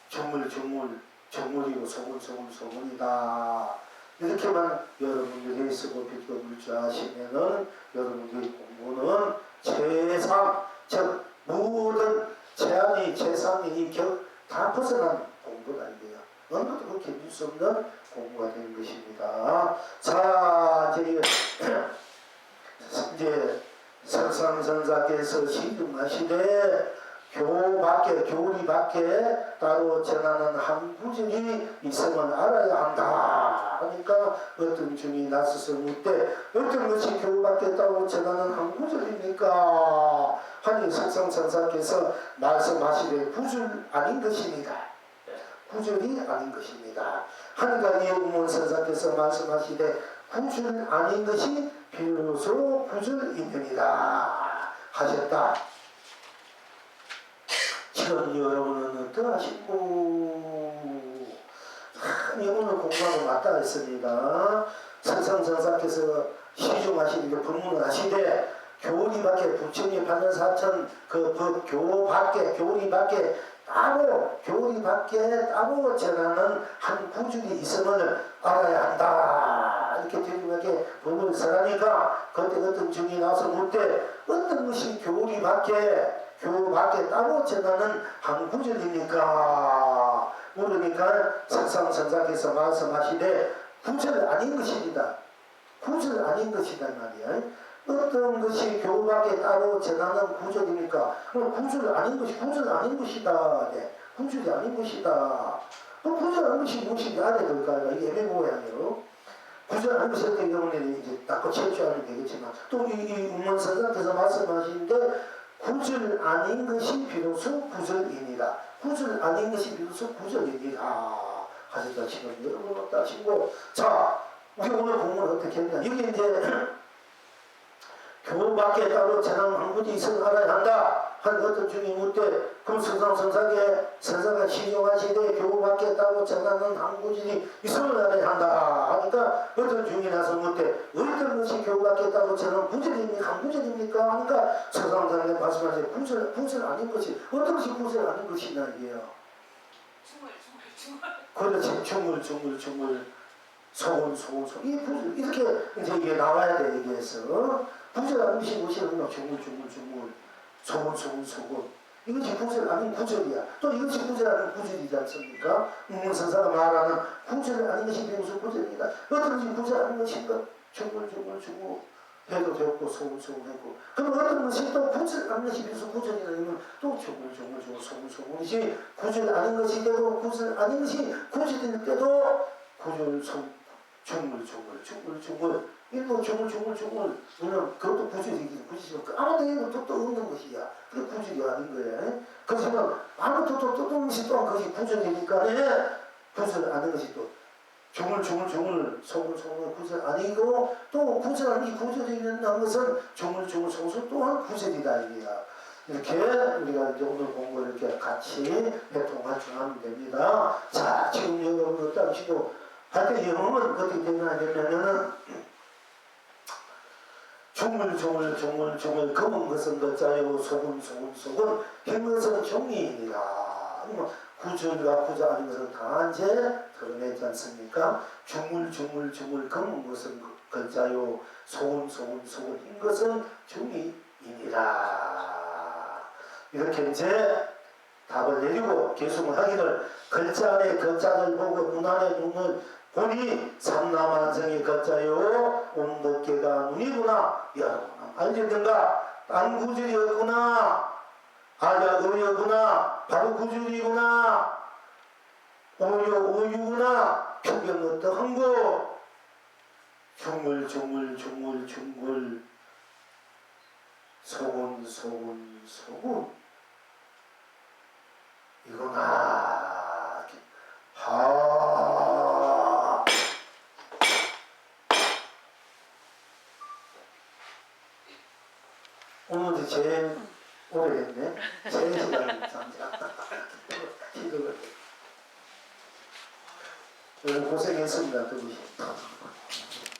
정물이고 소문이다. 이렇게만 여러분들이 쓰고 비교를 줄 아시면은 여러분들의 공부는 제3 즉 모든 제3이 다 벗어난 공부가 아니에요. 너무도 그렇게 믿을 수 없는 공부가 되는 것입니다. 자, 이제 석상선사께서 시중하시되 교리 밖에 따로 전하는 한 구절이 있음을 알아야 한다. 그러니까 어떤 중이 나서서 묻되 어떤 것이 교리 밖에 따로 전하는 한 구절입니까? 하니 석상선사께서 말씀하시되 구절 아닌 것입니다. 구절이 아닌 것입니다. 하니까 이어구문 선사께서 말씀하시되 구절 아닌 것이 비로소 구절이니라 하셨다. 지금 여러분은 어떠하시고 오늘 공부하고 맞다 했습니다. 선상선사께서 시중하시는 본문을 하시되 교리 밖에 부처님 받는 사천 교리 밖에 따로 전하는 한 구절이 있음을 알아야 한다. 이렇게 되게 법을 설하니까 그때 어떤 중이 나와서 묻되 어떤 것이 교리 밖에 따로 전하는 한 구절입니까? 물으니까 석상선사께서 말씀하시되 구절 아닌 것입니다. 구절 아닌 것이다 말이야. 어떤 것이 교리 밖에 따로 전하는 구절입니까? 구절 아닌 것이다. 네. 구절이 아닌 것이다. 구절 아닌 것이 무엇인지 알아야 될까요? 이게 애매모호해요. 구절 아닌 것일 경우는 이제 딱 채취하면 되겠지만 또 이 문선사께서 말씀하시는데 구절 아닌 것이 비로소 구절이니라. 구절 아닌 것이 비로소 구절이니라. 하시다 지금 여러분 없다 하시고 자 우리 오늘 공부는 어떻게 했냐. 여기 이제 교리 밖에 따로 전하는 한 구절이 있음을 알아야 한다. 한 어떤 중이 묻되 그럼 선사가 시중하시되 교리 밖에 따로 전하는 한 구절이 있음을 알아야 한다. 하니까 어떤 중이 나서 묻되 어떤 것이 교리 밖에 따로 전하는 구절입니까? 한 구절입니까? 하니까 선사가 말씀하시되 구절 아닌 것이 어떤 것이 구절 아닌 것이냐 이게요. 그렇지. 중물 소원 이 구절 이렇게 이제 이게 나와야 돼. 여기에서 구절 아닌 것이 무엇이냐. 중물 소원 이것이 구절 아닌 구절이야. 또 이것이 구절 아닌 구절이지 않습니까? 선사가 말하는 구절 아닌 것이 무슨 구절이다. 어떤 것이 구절 아닌 것인가? 중물 해도 되었고 소원 했고 그럼 어떤 것이 또 구절 아닌 것이 무슨 구절이나 이러면 또 중물 소원이지 구절 아닌 것이 되고 구절 아닌 것이 구절일 때도 중물. 이거 중물. 물론 그것도 구질이지. 아무 데에도 뜻도 없는 것이야. 그게 구질이 아닌 거야. 그렇지만 아무 뜻도 없는 것이 또한 그것이 구질이니까 구질 아닌 것이 또 중물, 소금, 구질 아니고 또 구질 아니 구질이 있는 것은 중물, 소금 또한 구질이다 이게야. 이렇게 우리가 이제 오늘 공부 이렇게 같이 해통할 줄 하면 됩니다. 자, 지금 여러분 따시고 할 때 영어는 어떻게 되냐면은 중물 검은 것은 거자요 소금 흰 것은 종이니라. 구절과 구절 아닌 것은 단제 드러내지 않습니까? 중물 검은 것은 거자요 소금 흰 것은 종이니라. 이렇게 이제 답을 내리고 계승을 하기를 글자 안에 글자를 보고 눈 안에 눈을 보니 삼라만성의 글자요 온도계가 눈이구나. 여러분 알겠는가? 딴 구질이었구나. 의였구나. 바로 구질이구나. 오유구나. 표경 어떠한 거. 중물 소금 이거나. 하. 오늘도 제일 오래 했네. 3시간 잠자. 오늘 고생했습니다. 두 분.